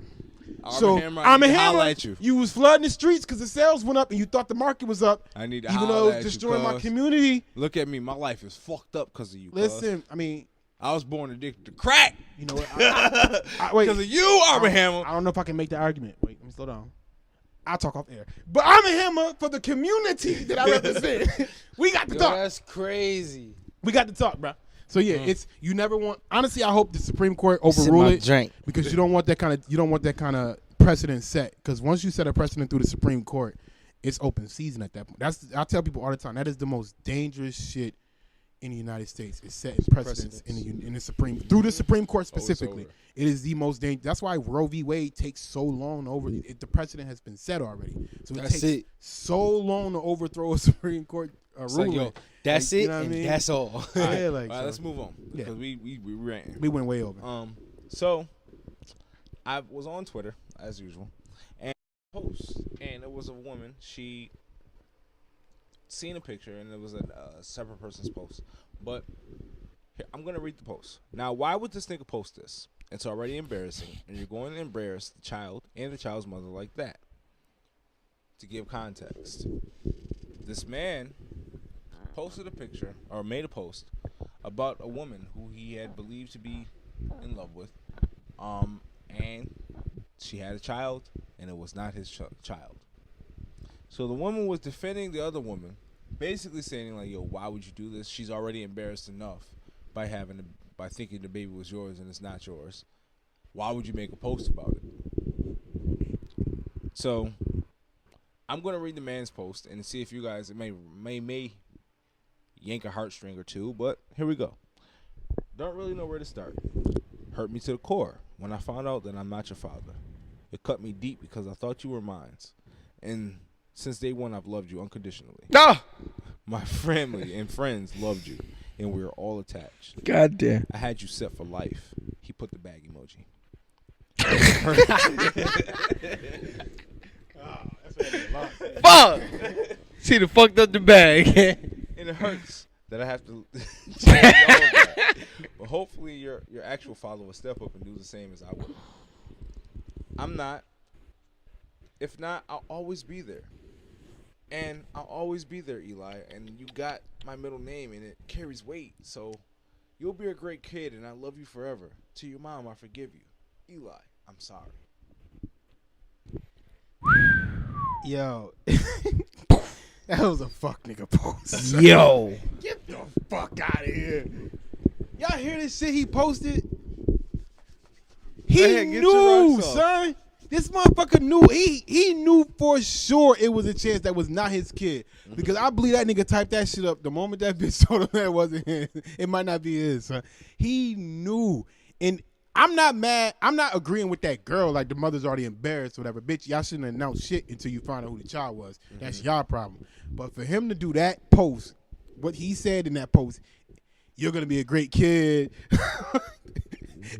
So Hammer, I Arm & need to holler Hammer, at you. you was flooding the streets because the sales went up and you thought the market was up. I need to even though holler it at was you, destroying my cuz. community. Look at me. My life is fucked up because of you. cuz. Listen, I mean, I was born addicted to crack you know what? Wait, because of you, Arm & Hammer. I don't know if I can make the argument. Wait, let me slow down. I'll talk off air. But Arm & Hammer for the community that I represent. We got to talk. That's crazy. We got to talk, bro. So yeah, it's you never want. Honestly, I hope the Supreme Court Sip overrule my it drink. because you don't want that kind of precedent set. Because once you set a precedent through the Supreme Court, it's open season at that point. I tell people all the time that is the most dangerous shit in the United States. Is setting precedents in the Supreme through the Supreme Court specifically. over. It is the most dangerous. That's why Roe v. Wade takes so long over. The precedent has been set already. So it That's takes it. so long to overthrow a Supreme Court It's like, ruling. yo, that's Like, you it, know what I and mean? that's all. Yeah, like, All right, so let's move on Yeah. because we ranting. we went way over. So I was on Twitter as usual, and post, and it was a woman. She seen a picture, and it was a separate person's post. But here, I'm gonna read the post. Now, why would this nigga post this? It's already embarrassing, and you're going to embarrass the child and the child's mother like that. To give context, this man posted a picture or made a post about a woman who he had believed to be in love with, and she had a child, and it was not his child. So the woman was defending the other woman, basically saying like, "Yo, why would you do this? She's already embarrassed enough by thinking the baby was yours and it's not yours. Why would you make a post about it?" So I'm gonna read the man's post and see if you guys may yank a heartstring or two. But here we go. Don't really know where to start. Hurt me to the core when I found out that I'm not your father. It cut me deep because I thought you were mine, and since day one I've loved you unconditionally. No. My family and friends loved you, and we were all attached. God damn. I had you set for life. He put the bag emoji. Fuck. See the fucked up the bag. And it hurts that I have to change all of that. But hopefully your actual father will step up and do the same as I would. I'm not. If not, I'll always be there. And I'll always be there, Eli. And you got my middle name, and it carries weight. So you'll be a great kid, and I love you forever. To your mom, I forgive you. Eli, I'm sorry. Yo. That was a fuck nigga post. Yo. Get the fuck out of here. Y'all hear this shit he posted? He ahead, get your knew, rocks off. son. This motherfucker knew. He knew for sure it was a chance that was not his kid. Because I believe that nigga typed that shit up the moment that bitch told him that wasn't his. It might not be his, son. He knew. And I'm not mad. I'm not agreeing with that girl. Like, the mother's already embarrassed or whatever. Bitch, y'all shouldn't announce shit until you find out who the child was. That's y'all problem. But for him to do that post, what he said in that post, you're going to be a great kid.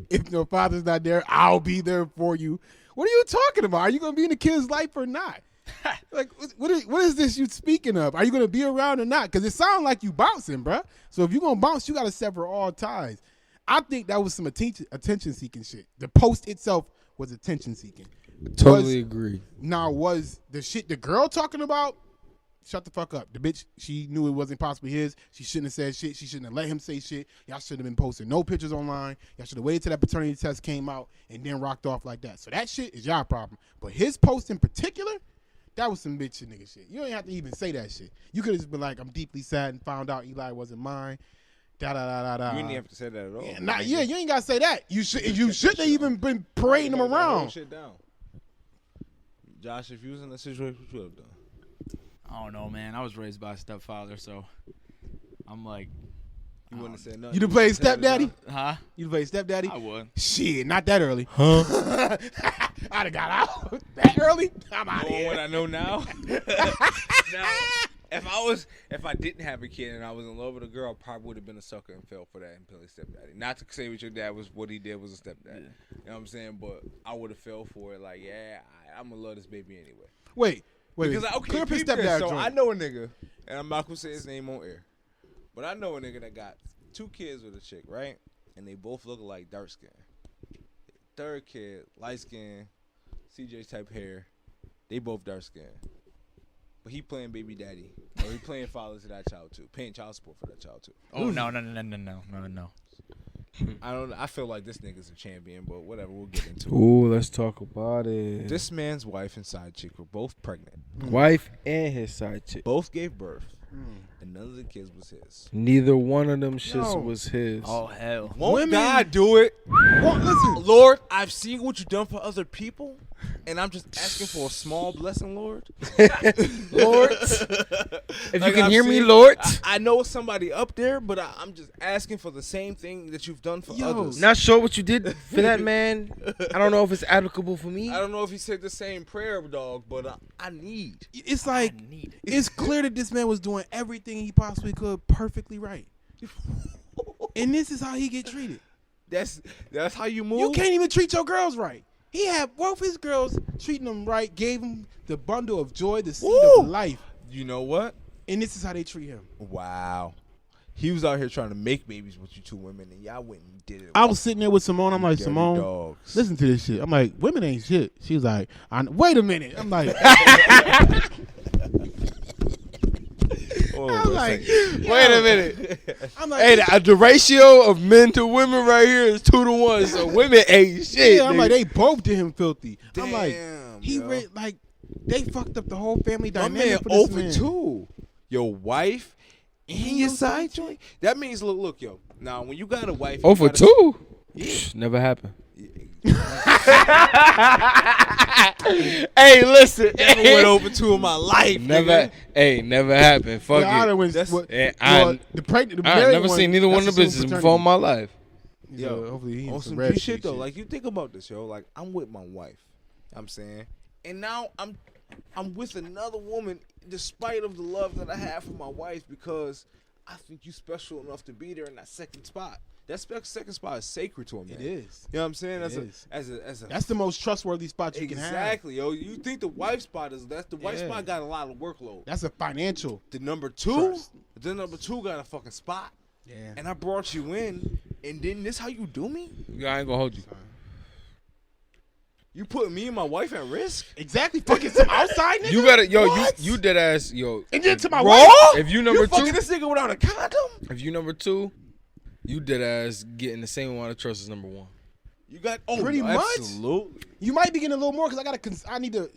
If your father's not there, I'll be there for you. What are you talking about? Are you going to be in the kid's life or not? Like, what is this you speaking of? Are you going to be around or not? Because it sounds like you bouncing, bruh. So if you're going to bounce, you got to sever all ties. I think that was some attention-seeking shit. The post itself was attention-seeking. Totally agree. Now, was the shit the girl talking about? Shut the fuck up. The bitch, she knew it wasn't possibly his. She shouldn't have said shit. She shouldn't have let him say shit. Y'all should have been posting no pictures online. Y'all should have waited till that paternity test came out and then rocked off like that. So that shit is y'all problem. But his post in particular, that was some bitch shit nigga shit. You don't have to even say that shit. You could have just been like, I'm deeply sad and found out Eli wasn't mine. Da da da da da. You didn't have to say that at all. Yeah, you ain't gotta say that. You shouldn't have even been parading him around. Shit down. Josh, if you was in that situation, what you would have done? I don't know, man. I was raised by a stepfather, so I'm like, You wouldn't have said nothing. You done played stepdaddy? huh? You done played stepdaddy? I would. Shit, not that early. Huh? I'd have got out that early. I'm out of Knowing here. what I know now. Now, if I didn't have a kid and I was in love with a girl, I probably would have been a sucker and fell for that and played stepdaddy. Not to say what your dad was, what he did was a stepdad. Yeah. You know what I'm saying? But I would have fell for it. Like, yeah, I'm gonna love this baby anyway. Wait. Because Clear up his peep this. stepdad So joint. I know a nigga, and I'm not gonna say his name on air, but I know a nigga that got 2 kids with a chick, right? And they both look like dark skin. Third kid, light skin, CJ type hair. They both dark skin. But he playing baby daddy, or he playing father to that child too, paying child support for that child too. Oh no. I don't. I feel like this nigga's a champion, but whatever. We'll get into it. Ooh, let's talk about it. This man's wife and side chick were both pregnant. Wife and his side chick. Both gave birth, and none of the kids was his. Neither one of them shits No. was his. Oh hell. Won't Women- God do it? Well, listen. Lord, I've seen what you've done for other people, and I'm just asking for a small blessing, Lord. Lord, if Like you can I've hear me, seen- Lord. I know somebody up there, but I'm just asking for the same thing that you've done for others. Not sure what you did for that man. I don't know if it's applicable for me. I don't know if he said the same prayer, dog, but I need. It's like, need it's clear that this man was doing everything he possibly could perfectly right. And this is how he get treated. That's how you move. You can't even treat your girls right. He had both his girls treating them right, gave him the bundle of joy, the seed Woo! of life. You know what? And this is how they treat him. Wow. He was out here trying to make babies with you 2 women, and y'all went and did it. I was sitting there with Simone. I'm like, Dirty Simone, dogs. listen to this shit. I'm like, women ain't shit. She's like, wait a minute. I'm like, Oh, I'm like, Wait a minute. I'm like, Hey, the ratio of men to women right here is 2 to 1. So women ain't shit. yeah, I'm nigga. like, they both did him filthy. I'm like, Damn, he yo. like, they fucked up the whole family My dynamic man for this over man. 2. Your wife and your side joint. That means look, yo. Now when you got a wife, you Oh, for gotta- 2? Yeah. Never happened. Hey, listen. Never went over two in my life. Never. nigga. Hey, never happened. Fuck Well, I it. was, That's- the pregnant, the I married never one, seen neither one that's of them assumed bitches before in my life. So hopefully he on in some red G shit though. shit. Like you think about this, yo. Like I'm with my wife. I'm saying, and now I'm with another woman, despite of the love that I have for my wife, because I think you special enough to be there in that second spot. That second spot is sacred to a man. It is. You know what I'm saying? It is. As a That's the most trustworthy spot you can have. exactly, yo. You think the wife spot is the wife spot got a lot of workload. That's a financial. The number two Trust. got a fucking spot. Yeah. And I brought you in, and then this how you do me? I ain't gonna hold you. You put me and my wife at risk? Exactly. Fucking some outside nigga. You gotta, yo, What? you dead ass, yo. And then to my Raw? wife. If you number You fucking two, this nigga without a condom? if you number two, you dead ass getting the same amount of trust as number one. You got Pretty much. Absolutely. You might be getting a little more because I need to.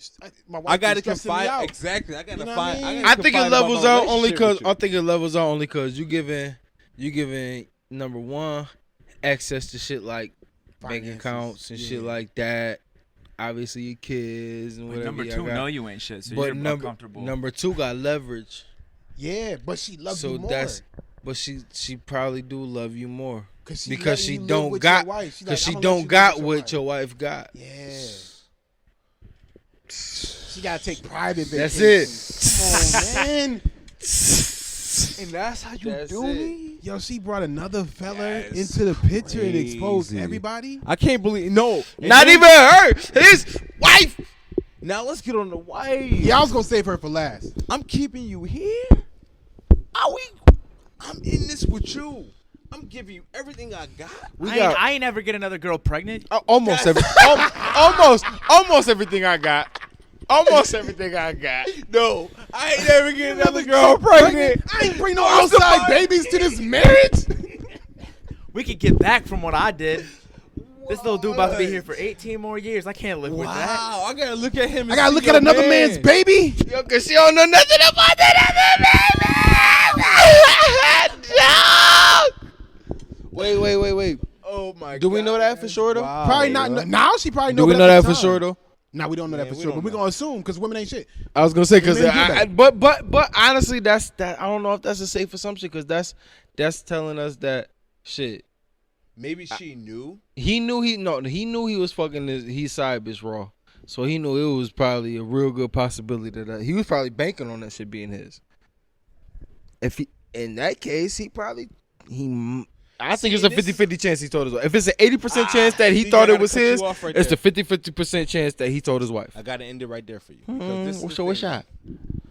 My wife I gotta is stressing me confide. out. Exactly. I gotta You know what find. I mean? I think it levels out only because you giving number one access to shit like bank Finances, accounts and shit yeah. like that. Obviously your kids and But whatever. number y'all two, got. no, you ain't shit. So But you're uncomfortable. number two got leverage. Yeah, but she loves So you more. but she probably do love you more because letting she you live don't with got your wife. She's because like, she I'ma let don't you live got with what your your wife got. Yeah. She gotta take private That's vacations. it. Come on, man. And that's how you That's do it. me? Yo, she brought another fella That's into the picture and exposed crazy. everybody. I can't believe. No. And Not then- even her, his wife. Now let's get on the wife. Yeah, I was gonna save her for last. I'm keeping you here. I'm in this with you. I'm giving you everything I got. I ain't ever get another girl pregnant. Almost everything I got. Almost everything I got. No, I ain't never getting another girl pregnant. I ain't bring no outside babies to this marriage. We could get back from what I did. This little dude about to be here for 18 more years. I can't live with that. Wow, I gotta look at him. I gotta look at another man's baby. Yo, cause she don't know nothing about that other baby. Wait. Oh my god. Do we know that for sure though? Wow. Probably not. Now she probably Do know. we but know at that the for time- sure though? No, we don't know that for we sure. don't But we're know. gonna assume because women ain't shit. I was gonna say because Men do that. honestly that's that I don't know if that's a safe assumption because that's telling us that shit. Maybe she knew. He knew he was fucking his side bitch raw. So he knew it was probably a real good possibility that he was probably banking on that shit being his. If he in that case, I think it's a 50-50 chance he told his wife. If it's an 80% chance that he see, thought I it was gotta cut his, you off right it's there. the 50% chance that he told his wife. I gotta end it right there for you. Because this is the So what's thing. shot?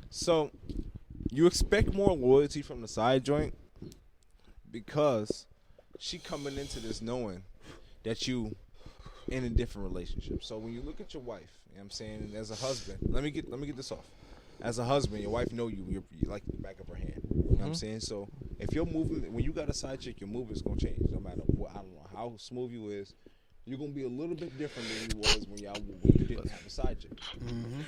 So, you expect more loyalty from the side joint because she coming into this knowing that you in a different relationship. So when you look at your wife, you know what I'm saying, and as a husband, let me get this off. As a husband, your wife know you're like the back of her hand. You know what I'm saying? So if you're moving, when you got a side chick, your movement is gonna change. No matter what, I don't know how smooth you is, you're gonna be a little bit different than you was when you didn't have a side chick.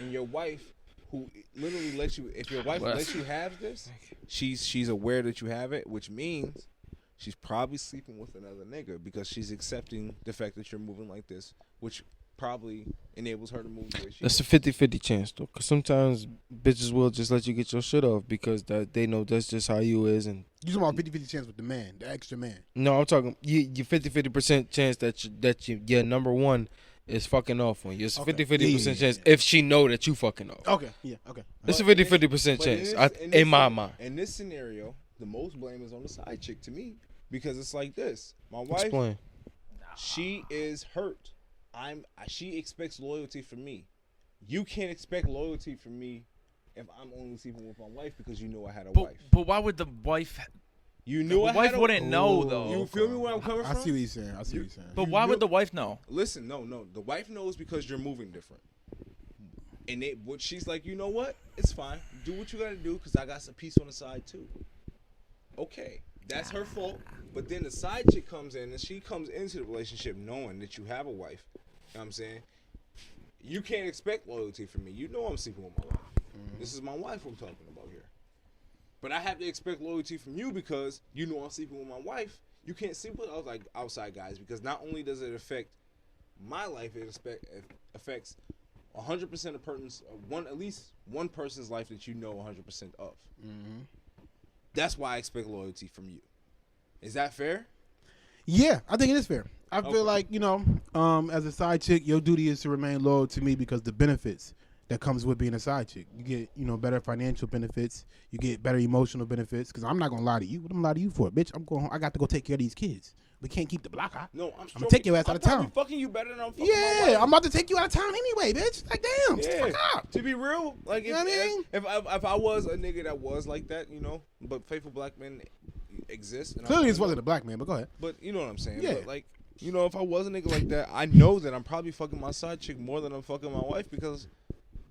And your wife, who literally lets you, if your wife lets you have this, she's aware that you have it, which means she's probably sleeping with another nigga because she's accepting the fact that you're moving like this, which probably enables her to move the way she That's a 50-50 chance though, because sometimes bitches will just let you get your shit off because they know that's just how you is. And You talking about 50-50 chance with the man, the extra man. no, I'm talking you 50% chance that your number one is fucking off on you. It's a 50% chance if she know that you fucking off. Okay, yeah, okay. It's a 50% chance in my mind. In this scenario, the most blame is on the side chick to me because it's like this. My wife, Explain. she is hurt. She expects loyalty from me. You can't expect loyalty from me if I'm only sleeping with my wife because you know I had a wife. But why would the wife? You knew I The wife had a wouldn't know though. You feel me where I'm coming I from? see what you're saying. But why would the wife know? Listen, no. The wife knows because you're moving different. And she's like, you know what? It's fine. Do what you got to do because I got some peace on the side too. Okay. That's her fault. But then the side chick comes in and she comes into the relationship knowing that you have a wife. You know what I'm saying? You can't expect loyalty from me. You know I'm sleeping with my wife. This is my wife I'm talking about here. But I have to expect loyalty from you because you know I'm sleeping with my wife. You can't sleep with outside guys because not only does it affect my life, it affects 100% of persons, at least one person's life that you know 100% of. Mm-hmm. That's why I expect loyalty from you. Is that fair? Yeah, I think it is fair. I feel like, as a side chick, your duty is to remain loyal to me because the benefits that comes with being a side chick. You get, better financial benefits. You get better emotional benefits. Because I'm not going to lie to you. What am I lie to you for? Bitch, I got to go take care of these kids. We can't keep the block hot. No, I'm going to take your ass out of town. I'm fucking you better than I'm fucking my wife. I'm about to take you out of town anyway, bitch. Like, damn, Yeah. fuck up. To be real, like, You know what I mean? if I was a nigga that was like that, but faithful black men exist. And Clearly, this wasn't a black man, but go ahead. But you know what I'm saying? Yeah. But, like, if I was a nigga like that, I know that I'm probably fucking my side chick more than I'm fucking my wife because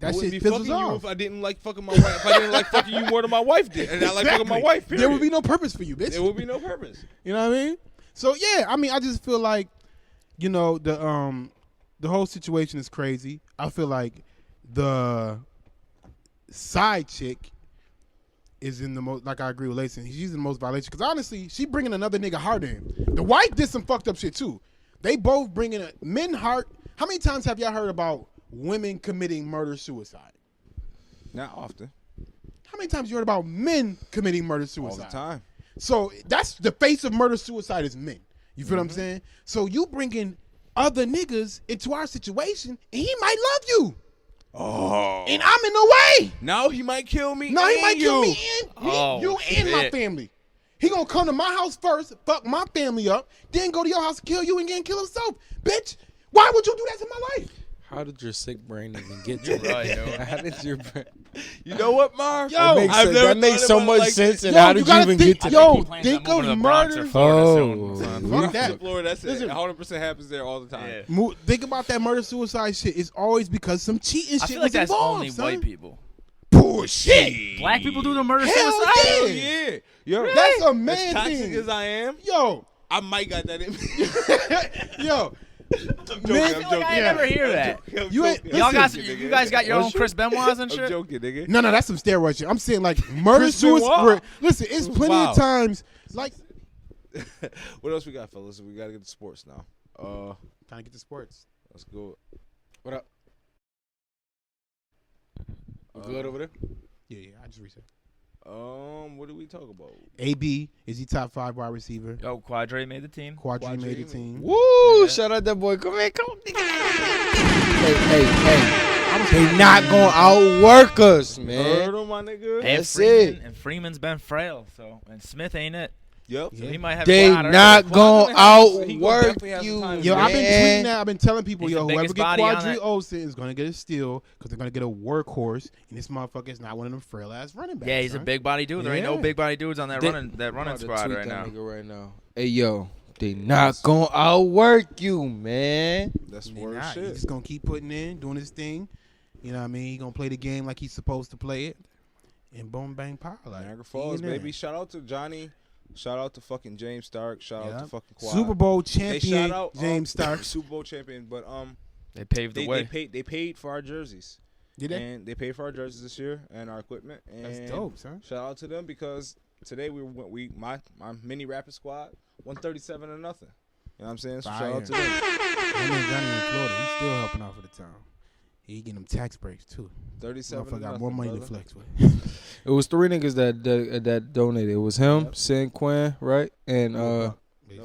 That I wouldn't shit be fizzles fucking you off. if I didn't like fucking my wife. If I didn't like fucking you more than my wife did, and I like fucking my wife. Period. There would be no purpose for you, bitch. There would be no purpose. You know what I mean? So yeah, I just feel like, the whole situation is crazy. I feel like the side chick is in the most, like I agree with Lacey, she's in the most violation because honestly, she bringing another nigga heart in. The wife did some fucked up shit too. They both bringing a men heart. How many times have y'all heard about women committing murder suicide? Not often. How many times you heard about men committing murder suicide? All the time. So that's the face of murder suicide is men. You feel what I'm saying? So you bringing other niggas into our situation, and he might love you. Oh. And I'm in the way. Now he might kill me. No, he and might kill me you. and you and my family. He gonna come to my house first, fuck my family up, then go to your house, kill you, and then kill himself. Bitch, why would you do that to my life? How did your sick brain even get to that? How did your brain? You know what, Marv? Yo, that makes so much sense. And how did you even get to that? Yo, think of murder. Fuck that. Florida, that's Listen, it. 100% happens there all the time. Yeah. Think about that murder suicide shit. It's always because some cheating I shit feel like was that's involved, only son. white people. Bullshit. Black people do the murder Hell suicide. yeah. Yeah. Yo, That's a as man toxic thing. as I am, Yo, I might got that in me. yo. I'm joking. Man, I feel like I never hear that. You ain't- Y'all Listen, you guys got your own Chris Benoit's and I'm shit. joking, nigga. No, that's some steroid shit. I'm saying like murder Chris Benoit. suicide. Listen, it's plenty Wow. of times like What else we got, fellas? We got to get to sports now. trying to get to sports. Let's go. What up? Good over there? Yeah, I just reset. What do we talk about? AB is he top 5 wide receiver? Yo, Quadre made the team. Quadri made the team. Woo! Shout out that boy. Come here, come on. Hey. They not gonna outwork us, man. Heard on my nigga. And That's Freeman, it. and Freeman's been frail, and Smith ain't it. Yep. So he might have. They a lot not gonna He gonna outwork definitely have some you, time. Yo, I've been man. tweeting that. I've been telling people, He's yo, the whoever biggest get body on Quadri that. Olsen is gonna get a steal because they're gonna get a workhorse, and this motherfucker is not one of them frail ass running backs. Yeah, he's son. a big body dude. There ain't no Yeah. big body dudes on that They- running About to squad tweet right that now. nigga right now. Hey, yo, they not gonna outwork you, man. That's He word not. shit. He's just gonna keep putting in, doing his thing. You know what I mean? He gonna play the game like he's supposed to play it, and boom, bang, power. Like Niagara he Falls, in there. baby. Shout out to Johnny. Shout out to fucking James Stark. Shout out to fucking Quad. Super Bowl Hey, champion shout out James Stark. Super Bowl champion. But They paved the way. they paid for our jerseys. Did they? And they paid for our jerseys this year and our equipment. And That's dope, son. Shout out to them because today my mini rapid squad 137 to nothing. You know what I'm saying? So shout out to them. My man Johnny in Florida, he's still helping out for the town. He getting them tax breaks too. 37 to Motherfucker got nothing, more money brother. to flex with. It was 3 niggas that donated. It was him, Sin Quinn, right, and That was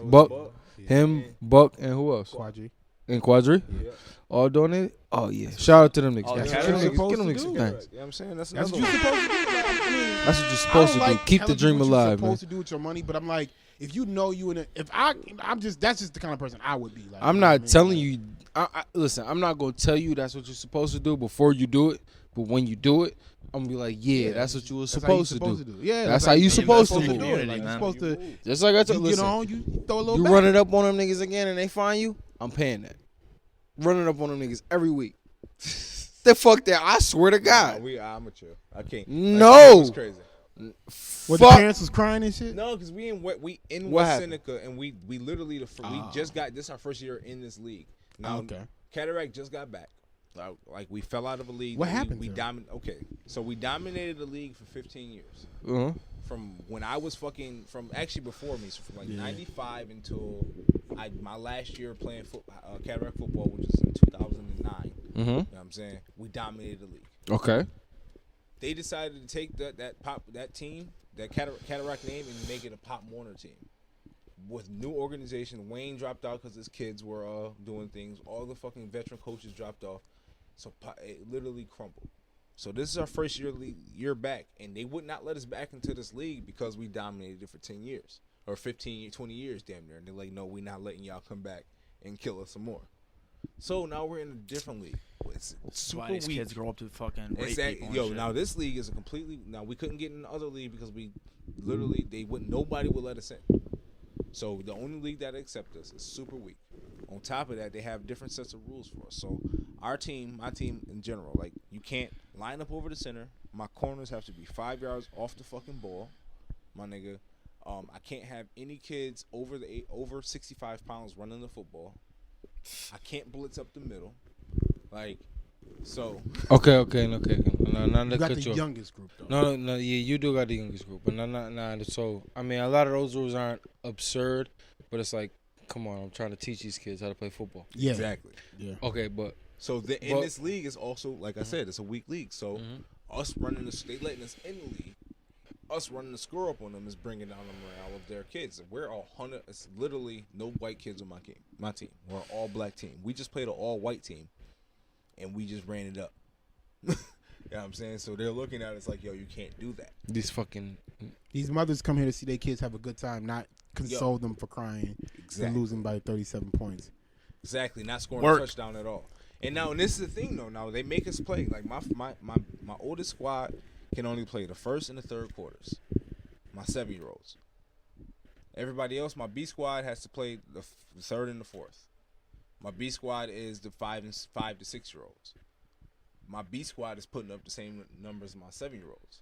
Buck, Buck. him, Buck, and who else? Quadri. And Quadri. Yeah. All donated. Oh yeah. Shout out to them niggas. Oh, man. yeah. Get them That's niggas. what Get them you're niggas some supposed to thanks. You know what I'm saying? That's That's another what you're one. supposed to do. Like, I mean, That's what you're I supposed don't to do. like Keep the telling dream you what alive, you're man. supposed to do with your money, but I'm like, if you know you in a, if I'm just that's just the kind of person I would be. Like, I'm you know what I not mean? telling Like, you. Listen, I'm not gonna tell you that's what you're supposed to do before you do it. But when you do it, I'm gonna be like, yeah, that's what you were that's how you supposed to do. Yeah, That's how you supposed to do move. it. Like, Man. you're supposed to. Just like I told You listen, get on, you throw a little. you back. run it up on them niggas again and they find you, I'm paying that. Running up on them niggas every week. The fuck that? I swear to God. We amateur. I can't. No. It's crazy. What the Fuck. parents was crying and shit. No, because we in What West happened? Seneca, and we literally we just got this our first year in this league. Now, Okay. Cataract just got back. Like we fell out of a league. What that happened We to him? so we dominated the league for 15 years. Uh-huh. From when I was from actually before me, so from like 95 until my last year playing Cataract football, which was in 2009. You know what I'm saying? We dominated the league. Okay. They decided to take that team, that Cataract name, and make it a Pop Warner team. With new organization, Wayne dropped out because his kids were doing things. All the fucking veteran coaches dropped off. So it literally crumbled. So this is our first year back, and they would not let us back into this league because we dominated it for 10 years. Or 15, 20 years, damn near. And they're like, no, we're not letting y'all come back and kill us some more. So now we're in a different league. It's super why these weak. kids grow up to fucking rape people and Yo, shit. now this league is a completely. Now we couldn't get in the other league because we literally nobody would let us in. So the only league that accepts us is super weak. On top of that, they have different sets of rules for us. So our team, my team in general, like you can't line up over the center. My corners have to be 5 yards off the fucking ball, my nigga. I can't have any kids over 65 pounds running the football. I can't blitz up the middle, like so. Okay. No, You got the youngest group though. No. Yeah, you do got the youngest group, but not. So I mean, a lot of those rules aren't absurd, but it's like, come on, I'm trying to teach these kids how to play football. Yeah, Exactly. Yeah. Okay, but So in this league is also, like I said, it's a weak league. So us running they letting us in the league. Us running the score up on them is bringing down the morale of their kids. We're 100. It's literally no white kids on my team. We're an all black team. We just played an all white team, and we just ran it up. You know what I'm saying? So they're looking at us like, yo, you can't do that. These mothers come here to see their kids have a good time, not console them for crying and losing by 37 points. Exactly, not scoring a touchdown at all. And now, and this is the thing though. Now they make us play. Like my oldest squad can only play the first and the third quarters. My 7-year-olds. Everybody else, my B squad has to play the third and the fourth. My B squad is the 5 to 6 year olds. My B squad is putting up the same numbers as my 7-year-olds.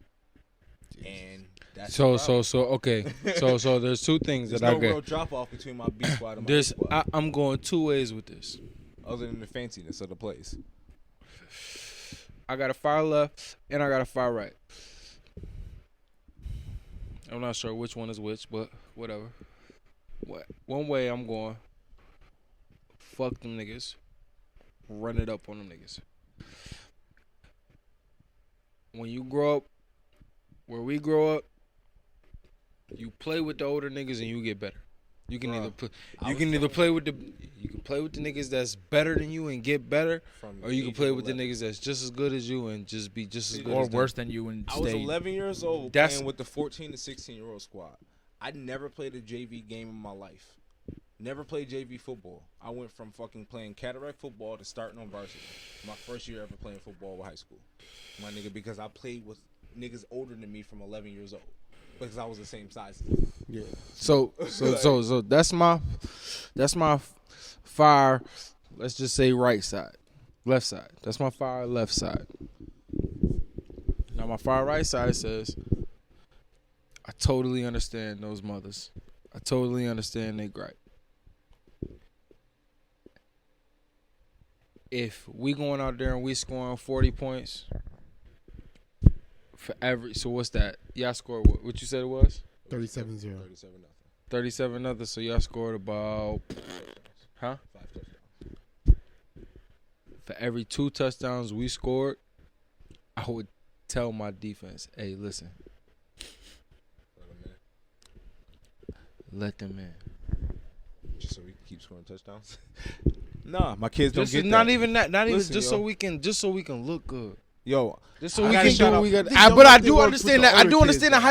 And that's so okay. So there's two things there's that no I get. real drop off between my B squad and my A squad. I'm going two ways with this. Other than the fanciness of the place. I got a fire left and I got a fire right. I'm not sure which one is which, but whatever. One way I'm going, fuck them niggas, run it up on them niggas. When you grow up, where we grow up, you play with the older niggas and you get better. You can play with the niggas that's better than you and get better, or you can play with the niggas that's just as good as you and just be just as good or as worse than you and I was stay. 11 years old playing with the 14 to 16-year-old squad. I never played a JV game in my life. Never played JV football. I went from fucking playing Cataract football to starting on varsity. My first year ever playing football with high school. My nigga, because I played with niggas older than me from 11 years old. Because I was the same size as them. Yeah. So that's my fire. Let's just say right side, left side. That's my fire left side. Now my fire right side says, I totally understand those mothers. I totally understand they gripe. If we going out there and we scoring 40 points for every, so what's that? Y'all scored what you said it was? 37-0. 37-0. So y'all scored about, 5 touchdowns. For every 2 touchdowns we scored, I would tell my defense, hey, listen. Let them in. Just so we can keep scoring touchdowns? Nah, my kids don't get that. Not even that. Not Listen, even just so we can look good. Yo, Just so we can do what we got. Niggas But I don't do work understand with that. the I do older understand that. kids,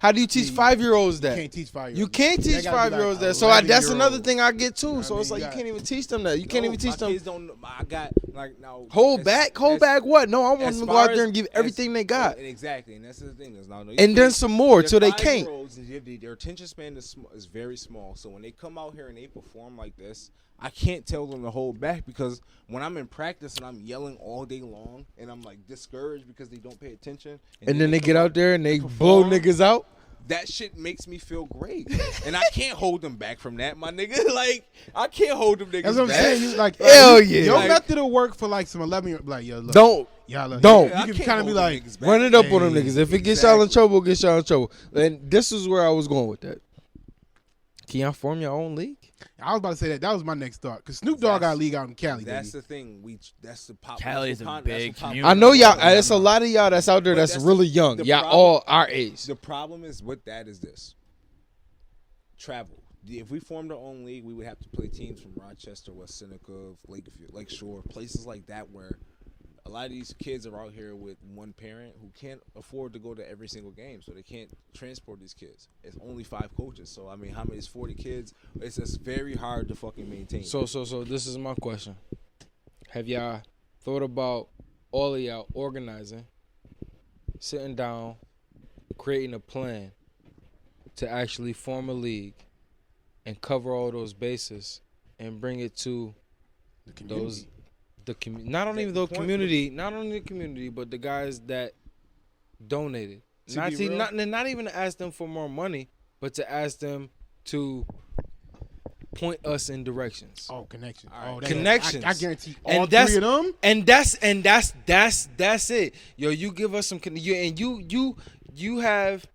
How do you teach 5-year-olds that? You can't teach 5-year-olds. You can't teach They gotta be 5-year-olds like that. So that's another thing I get too. So mean, it's like you you got- can't even teach them that. You can't even teach my them. kids don't. I got like now. Hold back what? No, I want them to go out there and give as- everything they got. Exactly, and that's the thing. Is now, And then some more till they can't. Their attention span is very small. So when they come out here and they perform like this, I can't tell them to hold back because when I'm in practice and I'm yelling all day long and I'm like discouraged because they don't pay attention, And then they get out there and they blow niggas out. that shit makes me feel great, and I can't hold them back from that, my nigga. Like I can't hold them niggas That's what I'm back. saying. You like Hell yeah. Your Like- method will work for like some 11-year. Like yo, look, Don't. y'all look, Don't. You can kind of be like, Run it up on them Hey, niggas. If it gets y'all in trouble, get y'all in trouble. And this is where I was going with that. Can y'all form your own league? I was about to say that. That was my next thought. Because Snoop Dogg got a league out in Cali. That's baby. the thing. That's the pop. Cali is a big community. I know y'all. It's a lot of y'all that's out there that's really young. the Y'all problem- all our age. The problem is with that is this: travel. If we formed our own league, we would have to play teams from Rochester, West Seneca, Lakeshore, places like that where a lot of these kids are out here with one parent who can't afford to go to every single game, so they can't transport these kids. It's only 5 coaches, so I mean, how many is 40 kids? It's just very hard to fucking maintain. So this is my question. Have y'all thought about all of y'all organizing, sitting down, creating a plan to actually form a league and cover all those bases and bring it to not only the community, but the guys that donated. Not even to ask them for more money, but to ask them to point us in directions. Oh, connections. All right. Oh, Connections. I guarantee And all that's- 3 of them. And that's it. Yo, you give us some you have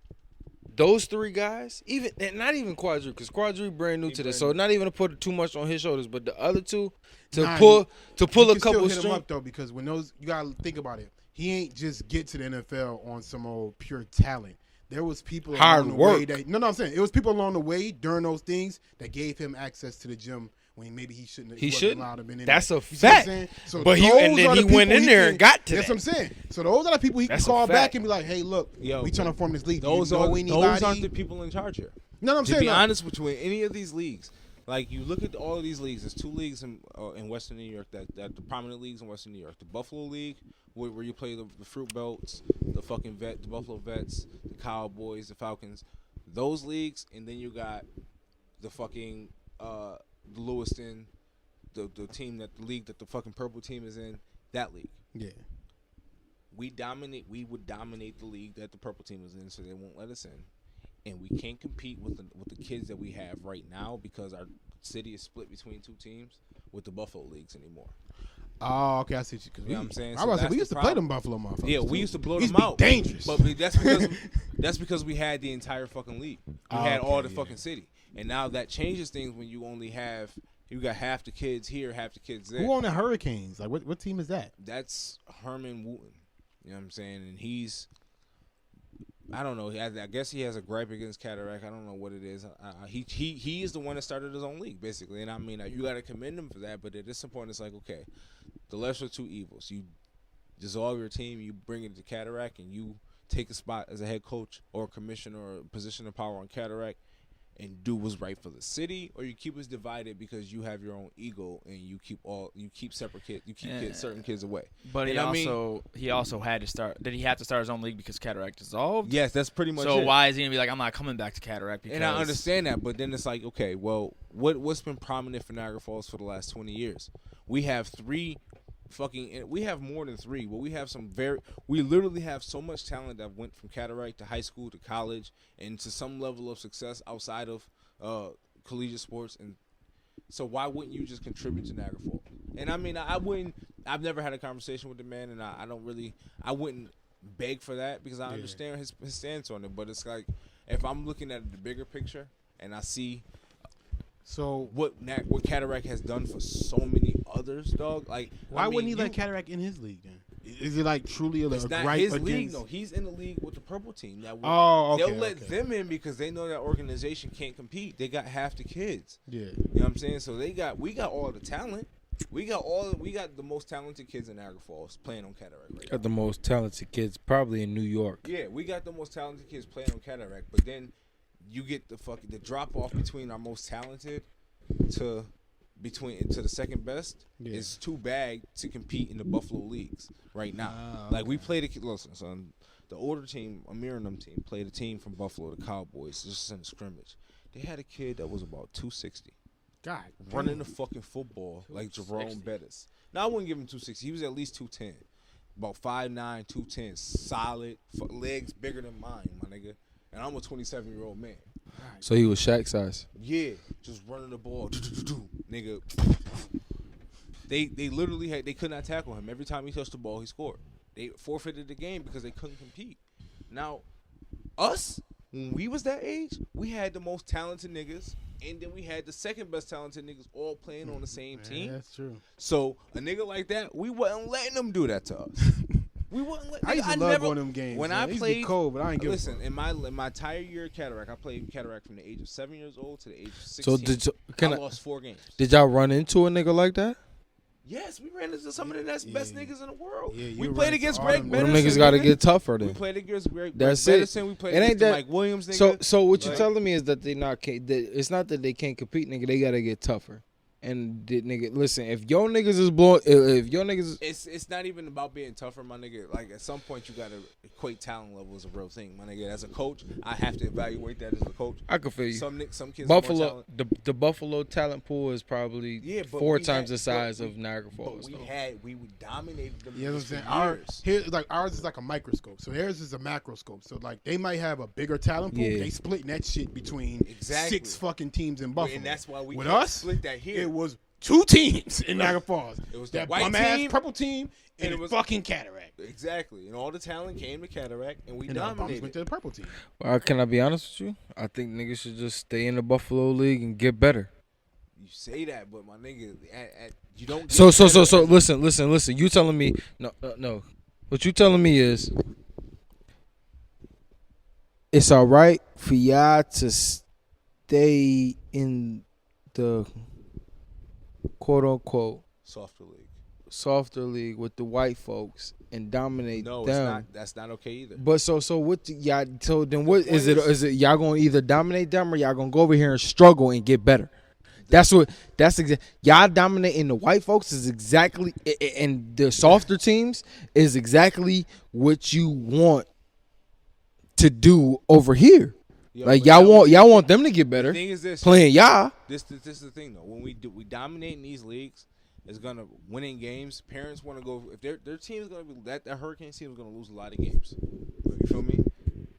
those 3 guys, even and not even Quadri, because Quadri brand new to this, so not even to put too much on his shoulders, but the other 2 to pull You a can couple still hit him strings. up though, because when those, you gotta think about it. He ain't just get to the NFL on some old pure talent. There was people Hard along the work. way that I'm saying it was people along the way during those things that gave him access to the gym when maybe he shouldn't. He wasn't shouldn't. allowed to have been in That's there. a You see what I'm fact. saying? So But he those and then are the he went people in there can- and got to That's that. what I'm saying. So those are the people he That's a can call back fact. and be like, "Hey, look, Yo, we trying to form this league. Do those you know aren't anybody?" the people in charge here. No, I'm To saying be no. honest, between any of these leagues, like you look at all of these leagues, there's 2 leagues in Western New York that the prominent leagues in Western New York. The Buffalo League, where you play the Fruit Belts, the Buffalo Vets, the Cowboys, the Falcons, those leagues, and then you got the fucking the Lewiston, the league that the fucking purple team is in, that league. Yeah. We would dominate the league that the purple team is in, so they won't let us in. And we can't compete with the kids that we have right now because our city is split between 2 teams with the Buffalo leagues anymore. Oh, okay, I see what you. Cause You know what I'm saying? I So was like, that's we the used to play problem. them Buffalo motherfuckers. Yeah, we too. used to blow Used them to be out. dangerous. But that's because we had the entire fucking league. We had all the fucking city. And now that changes things when you only have you got half the kids here, half the kids there. Who on the Hurricanes? Like, what team is that? That's Herman Wooten. You know what I'm saying? And he's, I don't know. I guess he has a gripe against Cataract. I don't know what it is. He is the one that started his own league, basically. And I mean, you got to commend him for that. But at this point, it's like, okay, the lesser of 2 evils. You dissolve your team, you bring it to Cataract, and you take a spot as a head coach or commissioner or a position of power on Cataract and do what's right for the city, or you keep us divided because you have your own ego and you keep separate kids, certain kids away. But And he also had to start. Did he have to start his own league because Cataract dissolved? Yes, that's pretty much So it. why is he gonna be like, I'm not coming back to Cataract? Because And I understand that, but then it's like, okay, well, what's been prominent for Niagara Falls for the last 20 years? We have 3 we have more than 3, but we literally have so much talent that went from Cataract to high school to college and to some level of success outside of collegiate sports. And so why wouldn't you just contribute to Niagara Falls? And I mean, I've never had a conversation with the man, and I wouldn't beg for that because I understand his stance on it. But it's like, if I'm looking at the bigger picture and I see So what Cataract has done for so many others, dog. Like, why wouldn't he let Cataract in his league then? Is it like truly a It's not gripe his against? league. No, he's in the league with the purple team. That they'll let them in because they know that organization can't compete. They got half the kids. Yeah. You know what I'm saying? So we got all the talent. We got the most talented kids in Niagara Falls playing on Cataract right now. Got the most talented kids probably in New York. Yeah, we got the most talented kids playing on Cataract, but then you get the drop off between our most talented to the second best is too bad to compete in the Buffalo leagues right now. Like we played listen, son, the older team, Amir and them team, played a team from Buffalo, the Cowboys, just in a scrimmage. They had a kid that was about 260. God, running the fucking football like Jerome Bettis. Now I wouldn't give him 260. He was at least 210. About 5'9", 210, solid, legs bigger than mine, my nigga. And I'm a 27-year-old man. So he was Shaq size. Yeah, just running the ball, nigga. They literally they could not tackle him. Every time he touched the ball, he scored. They forfeited the game because they couldn't compete. Now, us, when we was that age, we had the most talented niggas and then we had the second best talented niggas all playing on the same team. That's true. So a nigga like that, we wasn't letting them do that to us. We wouldn't let. I used to love never, one of them games. When man. I It used to played, be cold, but I ain't give listen. a fuck. In my entire year of Cataract, I played Cataract from the age of 7 years old to the age of 16. So I lost 4 games. Did y'all run into a nigga like that? Yes, we ran into some of the best niggas in the world. Yeah, we you played ran against into all Greg them Well, Medicine. them niggas got to nigga. get tougher then. We played against Greg That's Medicine. it. We played It ain't against that. Mike Williams. Nigga. So what you Like- telling me is that they not. It's not that they can't compete, nigga. They got to get tougher. And nigga, listen, if your niggas is blowing, if your niggas, It's not even about being tougher, my nigga. Like at some point you gotta equate talent level as a real thing, my nigga. As a coach, I have to evaluate that as a coach. I can feel you. Some kids are more Buffalo, talented. the Buffalo talent pool is probably Yeah, but 4 we times had- the size but of Niagara Falls. But though. we dominated them. You know what I'm niggas saying? for years. Ours is like a microscope. So theirs is a macroscope. So like they might have a bigger talent pool. Yeah. They splitting that shit between Exactly. 6 fucking teams in Buffalo. And that's why we with can't us split that here. It was 2 teams in Niagara Falls. It was the that white bum ass team, purple team and and it the was- fucking Cataract. Exactly, and all the talent came to Cataract, and we And the bums dominated. went to the purple team. Can I be honest with you? I think niggas should just stay in the Buffalo League and get better. You say that, but my nigga, you don't. Get So better. listen. You telling me no. What you telling me is it's all right for y'all to stay in the quote unquote Softer league. softer league with the white folks and dominate No, them. it's not. That's not okay either. But so what y'all? So then what point is it? is- Is it y'all gonna either dominate them or y'all gonna go over here and struggle and get better? That's y'all dominating the white folks is exactly, and the softer teams is exactly what you want to do over here. Yo, Like but y'all want them to get better. The thing is this. Playing y'all. This is the thing though. When we dominate in these leagues, it's gonna winning games. Parents want to go if their team is gonna be that Hurricane team is gonna lose a lot of games. You feel me?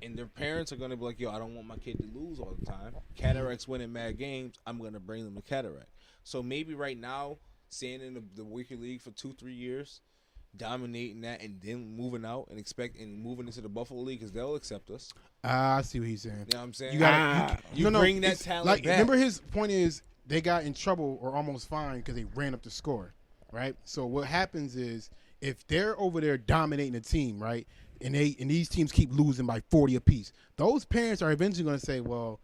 And their parents are gonna be like, yo, I don't want my kid to lose all the time. Cataract's winning mad games. I'm gonna bring them to Cataract. So maybe right now, staying in the weaker league for 2-3 years, dominating that, and then moving out and moving into the Buffalo League because they'll accept us. I see what he's saying. You know what I'm saying? You got You bring that it's talent like, back. Remember his point is they got in trouble or almost fined because they ran up the score, right? So what happens is if they're over there dominating a team, right, and these teams keep losing by 40 apiece, those parents are eventually going to say, well,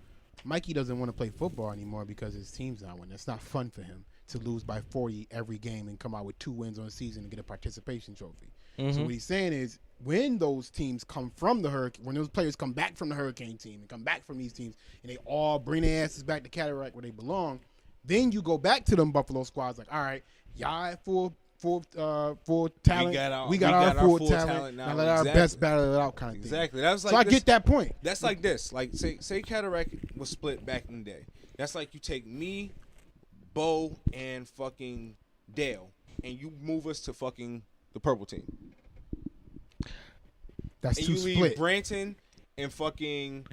Mikey doesn't want to play football anymore because his team's not winning. It's not fun for him to lose by 40 every game and come out with 2 wins on the season and get a participation trophy. So what he's saying is when those teams come from the Hurricane, when those players come back from the Hurricane team and come back from these teams and they all bring their asses back to Cataract where they belong, then you go back to them Buffalo squads like, all right, y'all at full talent. We got our full talent. Now let our best battle it out kind of thing. Exactly. That was like So I this. get that point. That's like this. Like say Cataract was split back in the day. That's like you take me, Bo, and fucking Dale, and you move us to fucking the purple team. That's And too you leave split. Branton and fucking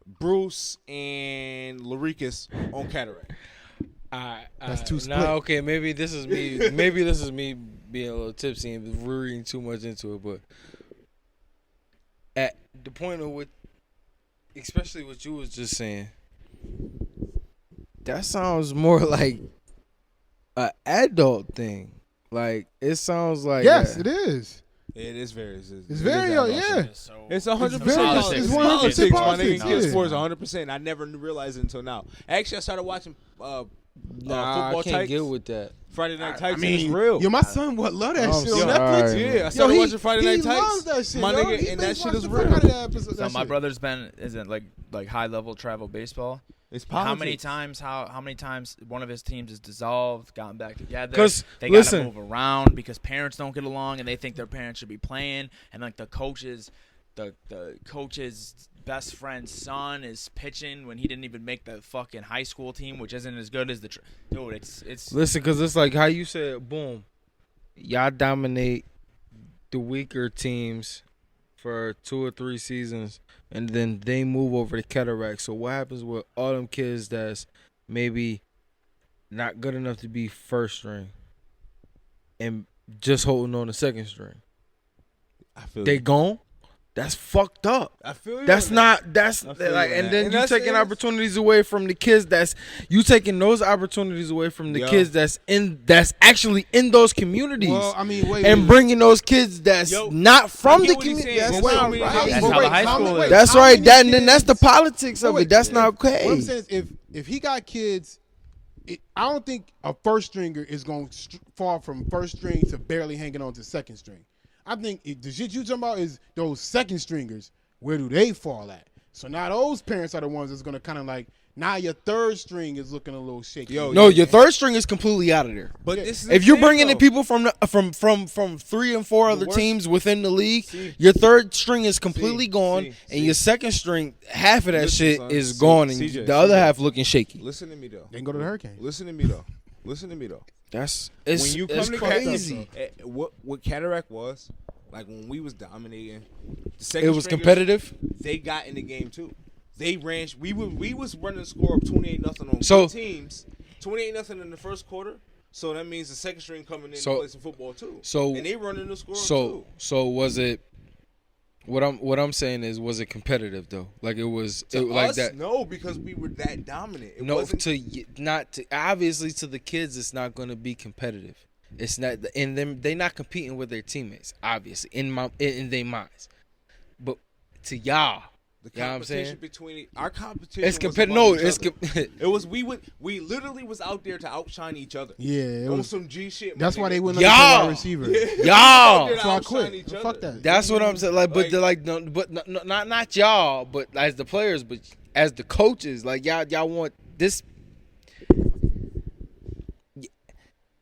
Bruce and Laricus on Cataract. That's too split. Nah, okay, maybe this is me. Maybe this is me being a little tipsy and reading too much into it. But at the point of what, especially what you was just saying, that sounds more like an adult thing. Like it sounds like Yes, it is. It is very. It's very, yeah. It's 100% It's politics. it's 100% Politics, my politics, nigga. Kids yeah. sports 100%. I never realized it until now. Actually, I started watching Nah, football I can't Tykes. get with that. Friday Night I Tykes. mean, and it's real. Yo, my son love that I'm shit on sorry, Netflix. man. Yeah, I started watching Friday Night He Tykes. loves that shit, My yo. nigga, He and that binge shit watched is the real. fuck out of that episode- So that my shit. brother's been isn't like high level travel baseball. It's How many politics. times? How many times one of his teams is dissolved, gotten back together? 'Cause, they gotta listen. move around because parents don't get along and they think their parents should be playing, and like the coach's best friend's son is pitching when he didn't even make the fucking high school team, which isn't as good as the dude. It's Listen, because it's like how you said, boom, y'all dominate the weaker teams for 2 or 3 seasons, and then they move over to Cataract. So what happens with all them kids that's maybe not good enough to be first string and just holding on to second string? I feel They you. gone? That's fucked up. I feel you. That's on not. That's I feel like, you on and that. then And you that's- taking that's- opportunities away from the kids. That's you taking those opportunities away from the Yo. kids that's actually in those communities. Well, I mean, wait. and bringing those kids that's Yo, not from I the get what he's community. saying. That's Wait, not wait, right. wait, That's how the high school is. That's how right. many That and then that's the kids- politics of Wait, it. That's not What I'm okay. saying is, if he got kids, I don't think a first stringer is going to fall from first string to barely hanging on to second string. I think the shit you talking about is those second stringers. Where do they fall at? So now those parents are the ones that's going to kind of like, now your third string is looking a little shaky. Yo, No, your third string is completely out of there. But Yeah. this is If the you're thing, bringing though. in people from 3 and 4 other worst- teams within the league, See. your third string is completely gone, see, and your second string, half of that Listen, shit son. is See, gone, and CJ, the other CJ. half looking shaky. Listen to me though. They can go to the Hurricanes. Listen to me though. Listen to me though. It's When you come it's to crazy. what Cataract was, like when we was dominating, the second It was stringers, competitive. They got in the game too. They ran. We was running a score of 28-0 on So- good teams. 28-0 in the first quarter. So that means the second string coming in So- and play some football too. so- and they running the score So too. was it? What I'm saying is, was it competitive though? Like it was To like us, that. no, because we were that dominant. It No, wasn't, not to obviously to the kids, it's not going to be competitive. It's not, and them they're not competing with their teammates. Obviously, in their minds, but to y'all, the you know what I'm saying? competition between our competition. It's was competitive. among No, each it's other. It was we literally was out there to outshine each other. Yeah, it On was. some G shit. That's my why nigga. they wouldn't Y'all. let the wide receiver. y'all. Out there to So I outshine quit. each Fuck other. that. That's what I'm saying. Like, but Like- they're like, no, but not y'all, but as the players, but as the coaches, like y'all want this.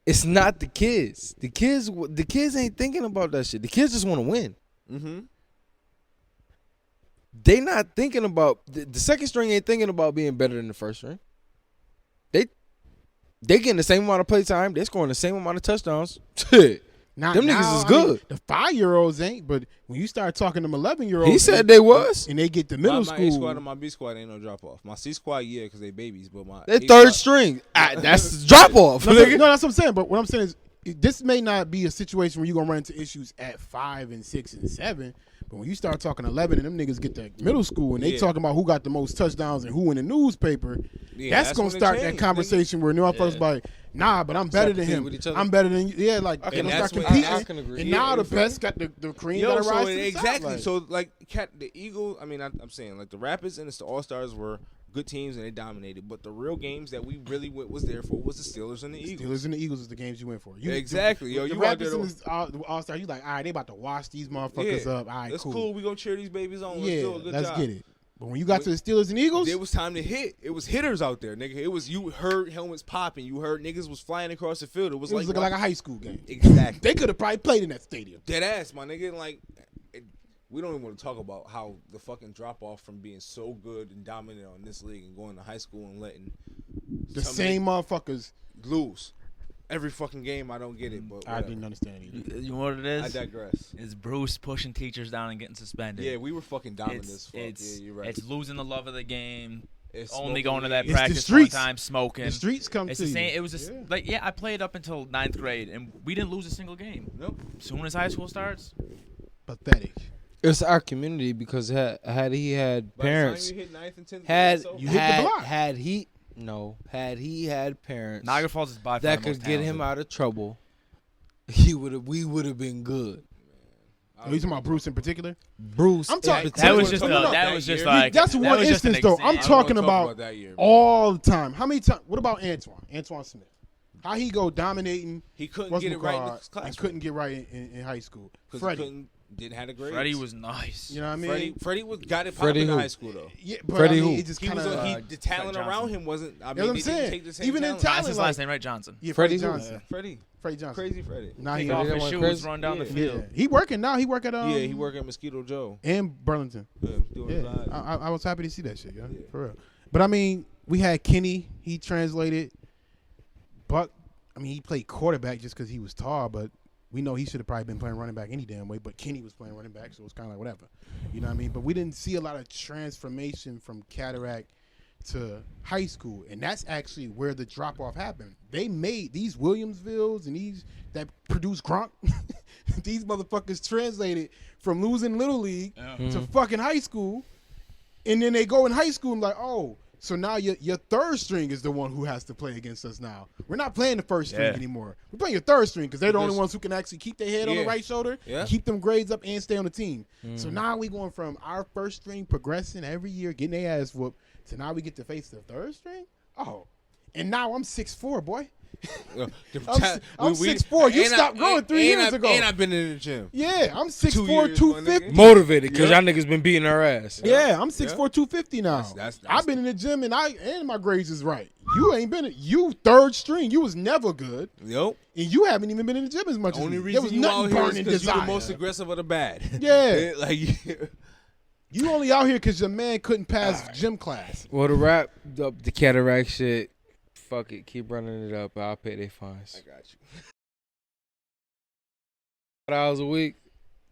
It's not the kids. The kids ain't thinking about that shit. The kids just want to win. Mm-hmm. They not thinking about the second string ain't thinking about being better than the first string. They getting the same amount of play time. They scoring the same amount of touchdowns. Not Them now, niggas is I mean, good. the 5-year-olds ain't, but when you start talking to them 11-year-olds, He said they was. and they get to middle My A squad school. and my B squad ain't no drop off. My C squad, yeah, because they babies, but my They A third squad- string. That's drop off. No, that's what I'm saying. But what I'm saying is, this may not be a situation where you're gonna run into issues at 5 and 6 and 7. But when you start talking 11 and them niggas get to middle school and they Yeah. talking about who got the most touchdowns and who in the newspaper, Yeah, that's that's gonna when it start that changed, conversation where motherfuckers like, nah, but I'm better than competing him. with each other. I'm better than you. Yeah, like I they can- gonna that's start when- competing. I can agree. And Yeah, now the you feel best got the cream Yo, got to so rise to the exactly. top, like. So like, the Eagles. I mean, I'm saying like the Rapids and the All Stars were good teams and they dominated. But the real games that we really was there for was the Steelers and the Eagles. Steelers and the Eagles is the games you went for. You, Exactly, yo, The you out Rapids there and to- the All-Star, you like, all right, they about to wash these motherfuckers Yeah, up. All right, That's cool. cool. We gonna cheer these babies on. Let's Yeah, do a good let's job. get it. But when you got to the Steelers and Eagles, It was time to hit. It was hitters out there, nigga. It was you heard helmets popping. You heard niggas was flying across the field. It was it was like looking like a high school game. exactly They could have probably played in that stadium. dead ass, my nigga. Like we don't even want to talk about how the fucking drop off from being so good and dominant on this league and going to high school and letting The some same motherfuckers. lose every fucking game. I don't get it, but I whatever. didn't understand either. You know what it I is? digress. It's Bruce pushing teachers down and getting suspended. Yeah, we were fucking dominant as It's fuck. it's Yeah, you're right. it's losing the love of the game. It's Only smoking going to that weed. It's the practice one streets. time, smoking. The streets come It's to the same. you. It was just Yeah. like I played up until 9th grade, and we didn't lose a single game. Nope. As soon as high school starts, Pathetic. It's our community because had he had By parents, the time you hit 9th and 10th, had grade, You hit the had block. had he had parents Niagara Falls is by far that the most could get him talented. out of trouble, we would have been good. Are you talking about Bruce in particular? Bruce, I'm talking- That was No, just no, no, no. that was just year. like That's that one was just an instance, though. I'm example. talking talk about about that year, bro. all the time. How many times? What about Antoine Smith? How he go dominating? He couldn't what's get it right in the McCall class. and couldn't get right in high school. because Freddie, didn't have the grades. Freddie was nice. you know what I mean? Freddie got it Freddie popping in who? high school though. Yeah, but Freddie I mean, who? it just He kind was of. the talent Johnson. around him wasn't. I That's mean, what I'm they didn't saying. take the same Even in talent. That's talent, his like- last name, right? Johnson. Yeah, Freddie Freddie who? Johnson. Freddie, Freddie Johnson. crazy Freddie. Now Take he off that his one shoes, crazy? run down the Yeah. field. He working now. He work at Yeah, he work at Mosquito Joe. in Burlington. Doing his Yeah, eyes. I was happy to see that shit, yeah, Yeah. for real. But I mean, we had Kenny. He translated. Buck. I mean, he played quarterback just because he was tall, but we know he should have probably been playing running back any damn way. But Kenny was playing running back, so it's kind of like whatever. You know what I mean? But we didn't see a lot of transformation from Cataract to high school, and that's actually where the drop off happened. They made these Williamsvilles and these that produced Gronk. these motherfuckers translated from losing Little League to fucking high school, and then they go in high school and like, oh, so now your third string is the one who has to play against us now. We're not playing the first string anymore. We're playing your third string because they're the only ones who can actually keep their head on the right shoulder, keep them grades up, and stay on the team. So now we going from our first string progressing every year, getting their ass whooped, to now we get to face the third string? Oh. And now I'm 6'4", boy. I'm 6'4". You stopped growing 3 years ago. And I've been in the gym. Yeah, I'm 6'4", 250. Motivated because y'all niggas been beating our ass. Yeah, I'm 6'4", 250 now. I've been in the gym and my grades is right. You ain't been. You third string. You was never good. Yep. And you haven't even been in the gym as much as me. Only reason you out here is because you're the most aggressive of the bad. Yeah. Like you only out here because your man couldn't pass gym class. Well, to wrap up the cataract shit, fuck it. Keep running it up. I'll pay their fines. I got you. $5 a week.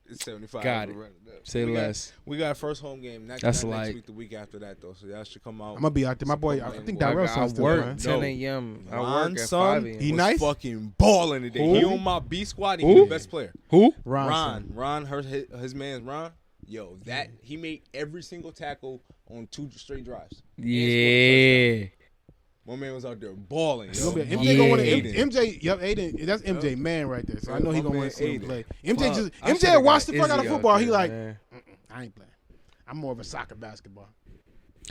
It's 75. Got it. Say less. We got first home game. Not That's next like week, the week after that, though. So y'all should come out. I'm going to be out there. My boy, I think Darrell's I still work playing. 10 a.m. I Ron, work at son, 5 a.m. He was nice? fucking balling today. Who? He on my B squad. He's Who? the best player. Who? Ron, his man's Ron. Yo, that he made every single tackle on 2 straight drives. Yeah. My man was out there balling. Yo. MJ gonna want to Aiden. MJ. Yep, Aiden. That's MJ man right there. So I know he my gonna man want to see him Aiden. play. I MJ should've watched got the fuck out of Izzy football. out He there, like, man. I ain't playing. I'm more of a soccer basketball.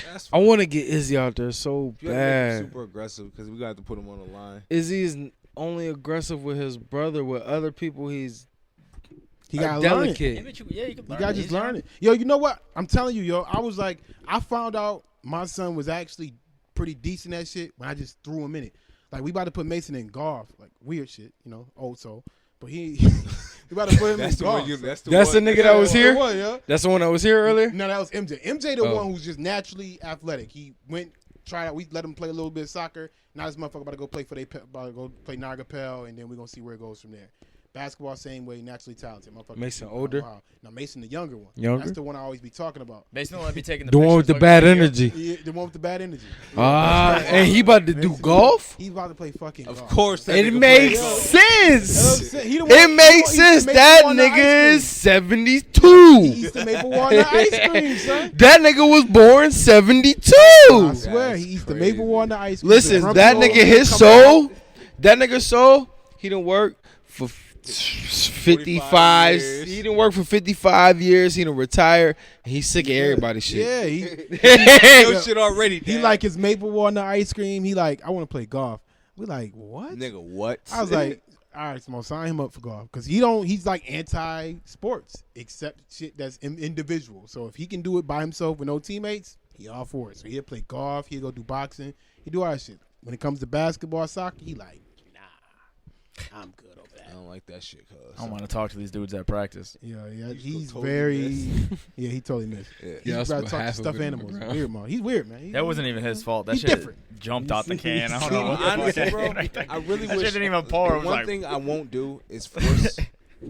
That's I want to get Izzy out there so You gotta make him bad. super aggressive because we got to put him on the line. Izzy is only aggressive with his brother. With other people, he's He got to learn it. delicate. You can You gotta just learn it. Yo, you know what? I'm telling you, yo. I was like, I found out my son was actually pretty decent at shit when I just threw him in it. Like we about to put Mason in golf, like weird shit, you know, old soul. But we about to put him That's in the golf. one. That's the That's the one. nigga that was That's here. the one, yeah. That's the one that was here earlier. No, that was MJ. MJ, the Oh. one who's just naturally athletic. He went, tried out. We let him play a little bit of soccer. Now this motherfucker about to go play for about to go play Niagara Pell, and then we're gonna see where it goes from there. Basketball, same way, naturally talented. Motherfucker. Mason older? Wow. No, Mason the younger one. Younger? That's the one I always be talking about. Mason will be taking The one with the bad energy. Yeah, the one with the bad energy. And he about to do Mason- golf. He's about to play fucking golf. Of course, that It nigga makes plays golf. sense. He the one- It makes he used sense. to make That one of the nigga ice is cream. 72. He used to make water ice cream, son. That nigga was born 72. I swear, That's he used to crazy. maple water ice cream. Listen, The that crumpy nigga, old- his come soul, out. that nigga soul, he done work for 55. years. He done work for 55 years. He done retire. And he's sick of everybody's shit. Yeah, Yo, shit already. he Dad. like his maple water ice cream. He like, I want to play golf. We like, what? Nigga, what? I was like, all right, Smo, sign him up for golf because he's like anti-sports except shit that's individual. So if he can do it by himself with no teammates, he all for it. So he'll play golf, he'll go do boxing, he do all that shit. When it comes to basketball, soccer, he like, nah, I'm good over I that. don't like that shit, cuz. I don't want to talk to these dudes at practice. Yeah, You he's totally very, missed. yeah, he totally missed. Yeah. He's Yeah, I about to spent talk to half of stuffed it on the animals. ground. Weird, man. He's weird, man. That wasn't even his fault. That He's shit different. jumped out the can. I don't know. what the Honestly, fuck bro, happened. I really That wish. shit didn't even pour. It was One like, thing I won't do is force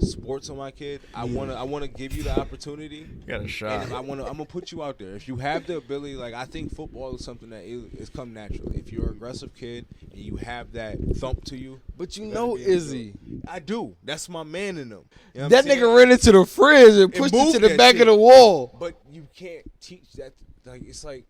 sports on my kid. I wanna give you the opportunity. you got a And shot. if I'm gonna put you out there. If you have the ability, like I think football is something that is come naturally. If you're an aggressive kid and you have that thump to you, But you you know gotta be able to Izzy. do it. I do. That's my man in them. You know what That I'm saying? nigga ran into the fridge and pushed it moved to the that back shit. of the wall. But you can't teach that. Like it's like,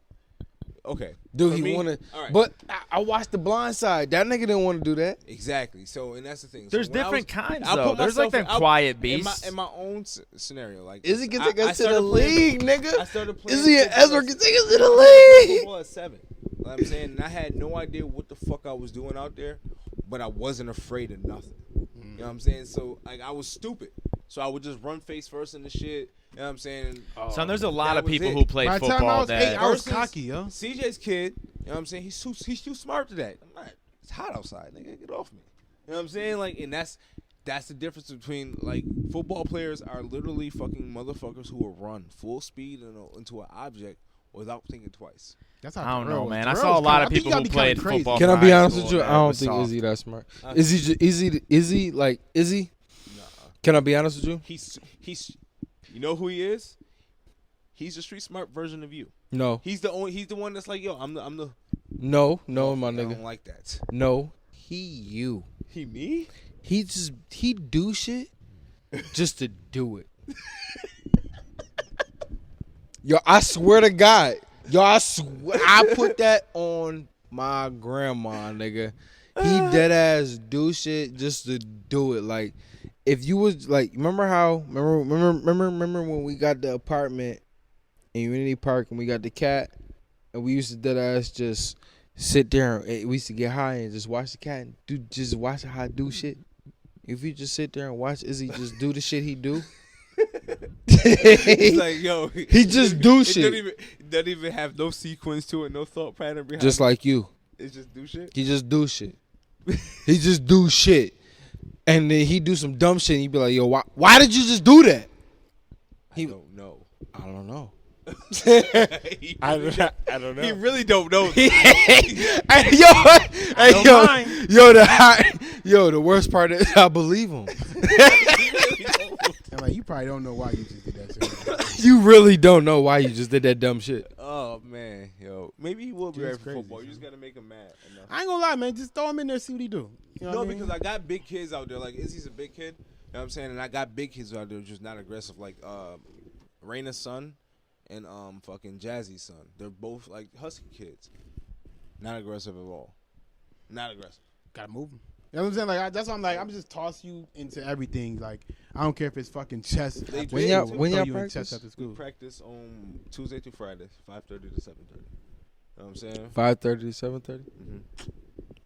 okay, Dude, For he me, wanted. all right. But I watched The Blind Side. That nigga didn't want to do that. Exactly. So, and that's the thing. There's so when I different was- kinds, I'll though. put There's like myself them in- quiet in beasts. my own scenario. Like Izzy can I- take I us to the started playing- league, nigga. I started playing Izzy and football Ezra at- can take us to the I started league. football at 7. You know what I'm saying? And I had no idea what the fuck I was doing out there, but I wasn't afraid of nothing. You know what I'm saying? So like I was stupid. So I would just run face first in the shit. You know what I'm saying? Son, there's a lot That of was people it. who played By the time I football was 8, that I was Versus cocky, yo. CJ's kid, you know what I'm saying? He's too smart to that. I'm not, it's hot outside, nigga. Get off me. You know what I'm saying? Like, and that's the difference between like football players are literally fucking motherfuckers who will run full speed into an object without thinking twice. That's how I don't Terrell know, was. man. I Terrell saw a was lot kinda- of I think people you who gotta be kinda played crazy. football. Can I in be high honest school with you? that I don't was think soft. Izzy that smart. Izzy like Izzy? Can I be honest with you? He's you know who he is? He's the street smart version of you. No, He's the one that's like, yo, I'm the no, my I nigga. don't like that. No, you. He me? He do shit just to do it. Yo, I swear to God. Yo, I put that on my grandma, nigga. He dead ass do shit just to do it. Like, if you was like, remember when we got the apartment in Unity Park and we got the cat and we used to dead ass just sit there and we used to get high and just watch the cat and just watch how I do shit. If you just sit there and watch Izzy just do the shit he do. He's like, yo, he just do shit. Doesn't even have no sequence to it, no thought pattern behind just it. like you. It's just do shit. He just do shit. He just do shit. And then he do some dumb shit and he be like, yo, why did you just do that? I don't know. I don't know. I don't know. He really don't know. The worst part is I believe him. And like, you probably don't know why you just did that shit. You really don't know why you just did that dumb shit. Oh man, yo, maybe he will be ready for crazy, football. You son. just gotta make him mad enough. I ain't gonna lie, man. Just throw him in there, see what he do. You know No, what I mean? because I got big kids out there. Like Izzy's a big kid. You know what I'm saying? And I got big kids out there just not aggressive. Like Raina's son and fucking Jazzy's son. They're both like husky kids. Not aggressive at all. Not aggressive. Gotta move him. You know what I'm saying? Like that's why I'm like, I'm just toss you into everything. Like I don't care if it's fucking chess. When y'all practice? Chess after We school. practice on Tuesday through Friday, 5:30 to 7:30. You know what I'm saying? 5:30 to 7:30. Mm-hmm.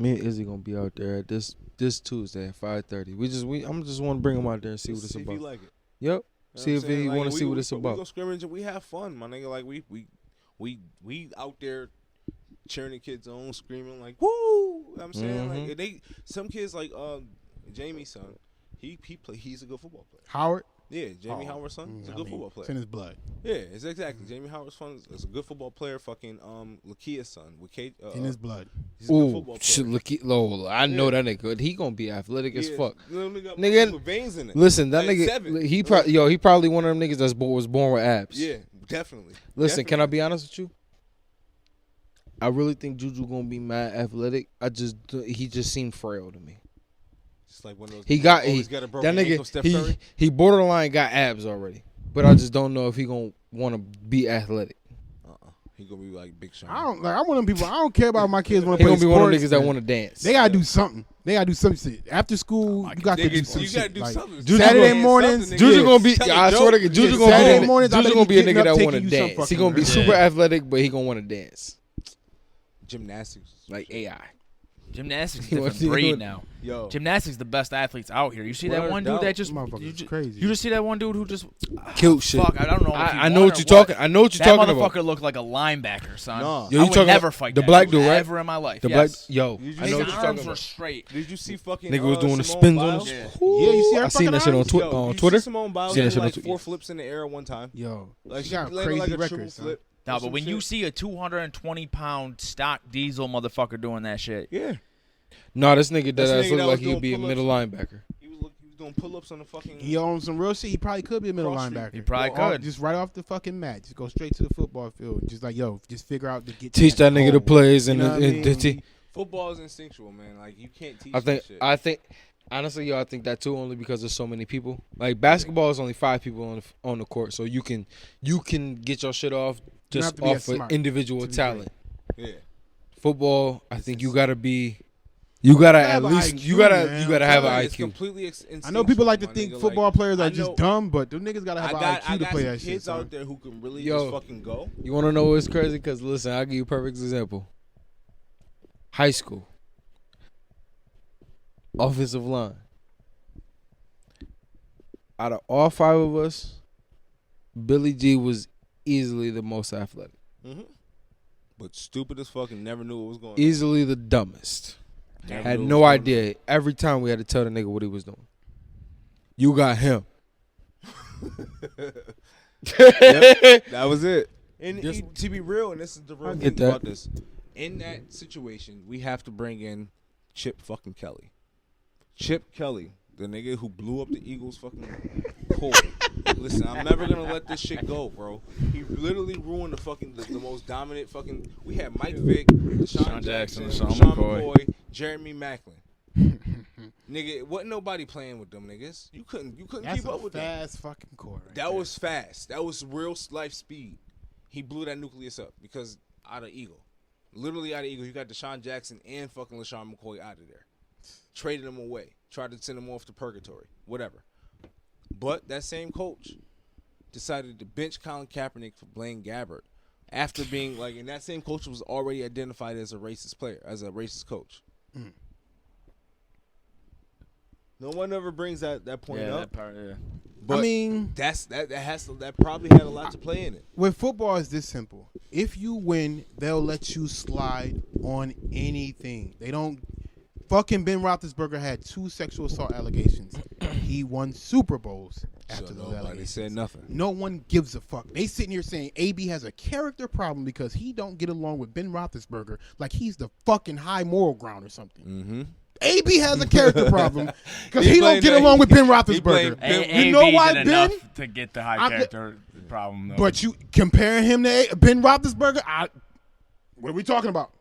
Me and Izzy gonna be out there at this Tuesday at 5:30. I'm just want to bring him out there and see what it's See if about. you like it. Yep. You know See what if I'm saying? he Like, want to see what it's We about. go scrimmage and we have fun, my nigga. Like we out there cheering the kids on, screaming like woo. You know what I'm saying? Mm-hmm. Like some kids like Jamie's son, he's a good football player. Howard. Yeah, Jamie Howard's son is a good football player. It's in his blood. Yeah, it's exactly. Jamie Howard's son is a good football player. Fucking Lakia's son, In his blood. he's a good Ooh, football shit, player. look, I know that nigga. He gonna be athletic as fuck. Literally got Nigga, with veins in it. Listen, that Like nigga, 7. he probably one of them niggas was born with abs. Yeah, definitely. Listen, can I be honest with you? I really think Juju gonna be mad athletic. He just seemed frail to me. It's like one of those. He got always he, got a that broken ankle, nigga. Steph Curry. He borderline got abs already, but I just don't know if he gonna want to be athletic. He gonna be like Big Sean. I'm one of them people. I don't care about my kids want He to play gonna be one of them sports, niggas that man. want to dance. They gotta do something. They gotta do some shit after school. You got to do some You shit. gotta do Like, something. Juju Saturday gonna- mornings. Juju gonna be. Tell a I swear to joke. God, Juju Yeah, gonna Saturday be. mornings, I Juju think gonna be a getting nigga up, that taking want to you some dance. He fucking gonna be route. super athletic, but he gonna want to dance Gymnastics. like AI. Gymnastics is a He wants- different he breed wants- now. Yo. Gymnastics the best athletes out here. You see that Without one a dude doubt. that just Motherfucker's crazy. You just see that one dude who just Cute shit. fuck. I don't know. If he I know won what or you're talking. I know what you're That talking motherfucker about. looked like a linebacker, son. No. Yo, I you would talking never about fight the that black dude, right? ever in my life. The yes. black. Yo, Did you I know His what you're arms talking were about. straight. Did you see fucking Nigga was doing the Simone spins on Biles? the. Yeah. Yeah, you see her I seen that shit on fucking Yo, on you see Twitter. Simone Biles Seen that did shit on like Twitter. 4 flips in the air one time. Yo, Like she got landed crazy like a triple records. Son. flip. No, or but some when you shit. see a 220-pound stock diesel motherfucker doing that shit, Yeah. No, this nigga That's that nigga look that like was he would be a doing middle linebacker. He was doing pull-ups on the fucking. He on some real shit. He probably could be a middle Cross street. linebacker. He probably Go off- could. Just right off the fucking mat. Just go straight to the football field. Just like, yo, just figure out to get. Teach that nigga the hole. plays You and know what I mean? Football is instinctual, man. Like you can't teach. I think. that shit. I think. Honestly, yo, I think that too. Only because there's so many people. Like basketball is only 5 people on the court, so you can get your shit off You don't have just to be off as of smart individual to be talent. Yeah. Football, I think you gotta be. You gotta have at a least. IQ, You gotta. man. You gotta have an It's IQ. completely I know instinctual, people like to my think nigga. football Like, players I are just know- dumb, but them niggas gotta have I an IQ to got play some that shit. kids Son. out there who can really Yo. just fucking go. You wanna know what's crazy? Because listen, I'll give you a perfect example. High school. Offensive line. Out of all 5 of us, Billy G was easily the most athletic. But stupid as fuck and never knew what was going on. Easily the dumbest. Never Had knew no what was going idea. Every time we had to tell the nigga what he was doing. You got him. That was it. And to be real, and this is the real get thing that. about this. In that situation, we have to bring in Chip fucking Kelly. Chip Kelly, the nigga who blew up the Eagles fucking core. Listen, I'm never gonna let this shit go, bro. He literally ruined the most dominant fucking. We had Mike Vick, Deshaun Jackson, Sean Sean McCoy. McCoy, Jeremy Maclin. Nigga, wasn't nobody playing with them niggas. You couldn't That's keep up with them. fast fucking core. Right That there. was fast. That was real life speed. He blew that nucleus up because out of ego. Literally out of ego. You got Deshaun Jackson and fucking LaShawn McCoy out of there. Traded them away. Tried to send them off to purgatory. Whatever. But that same coach decided to bench Colin Kaepernick for Blaine Gabbert after being like, and that same coach was already identified as a racist player, as a racist coach. Mm. No one ever brings that point up. That part, yeah. But I mean, that probably had a lot to play in it. with football, it's this simple. If you win, they'll let you slide on anything. They don't. Fucking Ben Roethlisberger had 2 sexual assault allegations. He won Super Bowls after those allegations. Nobody said nothing. No one gives a fuck. They sitting here saying AB has a character problem because he don't get along with Ben Roethlisberger like he's the fucking high moral ground or something. Mm-hmm. AB has a character problem because he don't get along with Ben Roethlisberger. You know why, Ben? To get the high character problem, though. But you comparing him to Ben Roethlisberger, what are we talking about?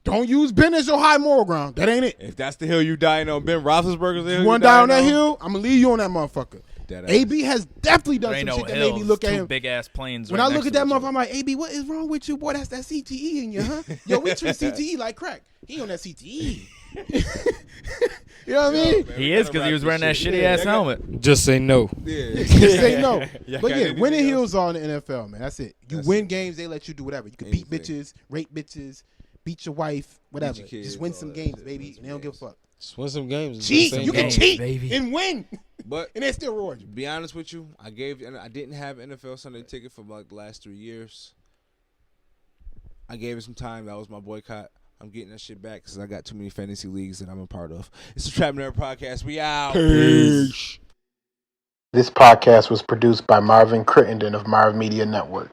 Don't use Ben as your high moral ground. That ain't it. If that's the hill you dying on, Ben Roethlisberger's the hill you want to die on that hill? I'm going to leave you on that motherfucker. AB has definitely done some shit that made me look at him. Big ass planes. When I look at that motherfucker, I'm like, AB, what is wrong with you, boy? That's that CTE in you, huh? Yo, we treat CTE like crack. He on that CTE. You know what I mean? He is because he was wearing that shitty ass helmet. Just say no. Yeah. Just say no. But yeah, winning heels are in the NFL, man. That's it. You win games, they let you do whatever. You can beat bitches, rape bitches, beat your wife, whatever. Kids, just win some games, baby. And they don't give a fuck. Just win some games. Cheat. You can cheat baby. and win. But and they still reward you. To be honest with you, I didn't have NFL Sunday ticket for like the last 3 years. I gave it some time. That was my boycott. I'm getting that shit back because I got too many fantasy leagues that I'm a part of. It's the TrapNerd Podcast. We out. Peace. This podcast was produced by Marvin Crittenden of Marv Media Network.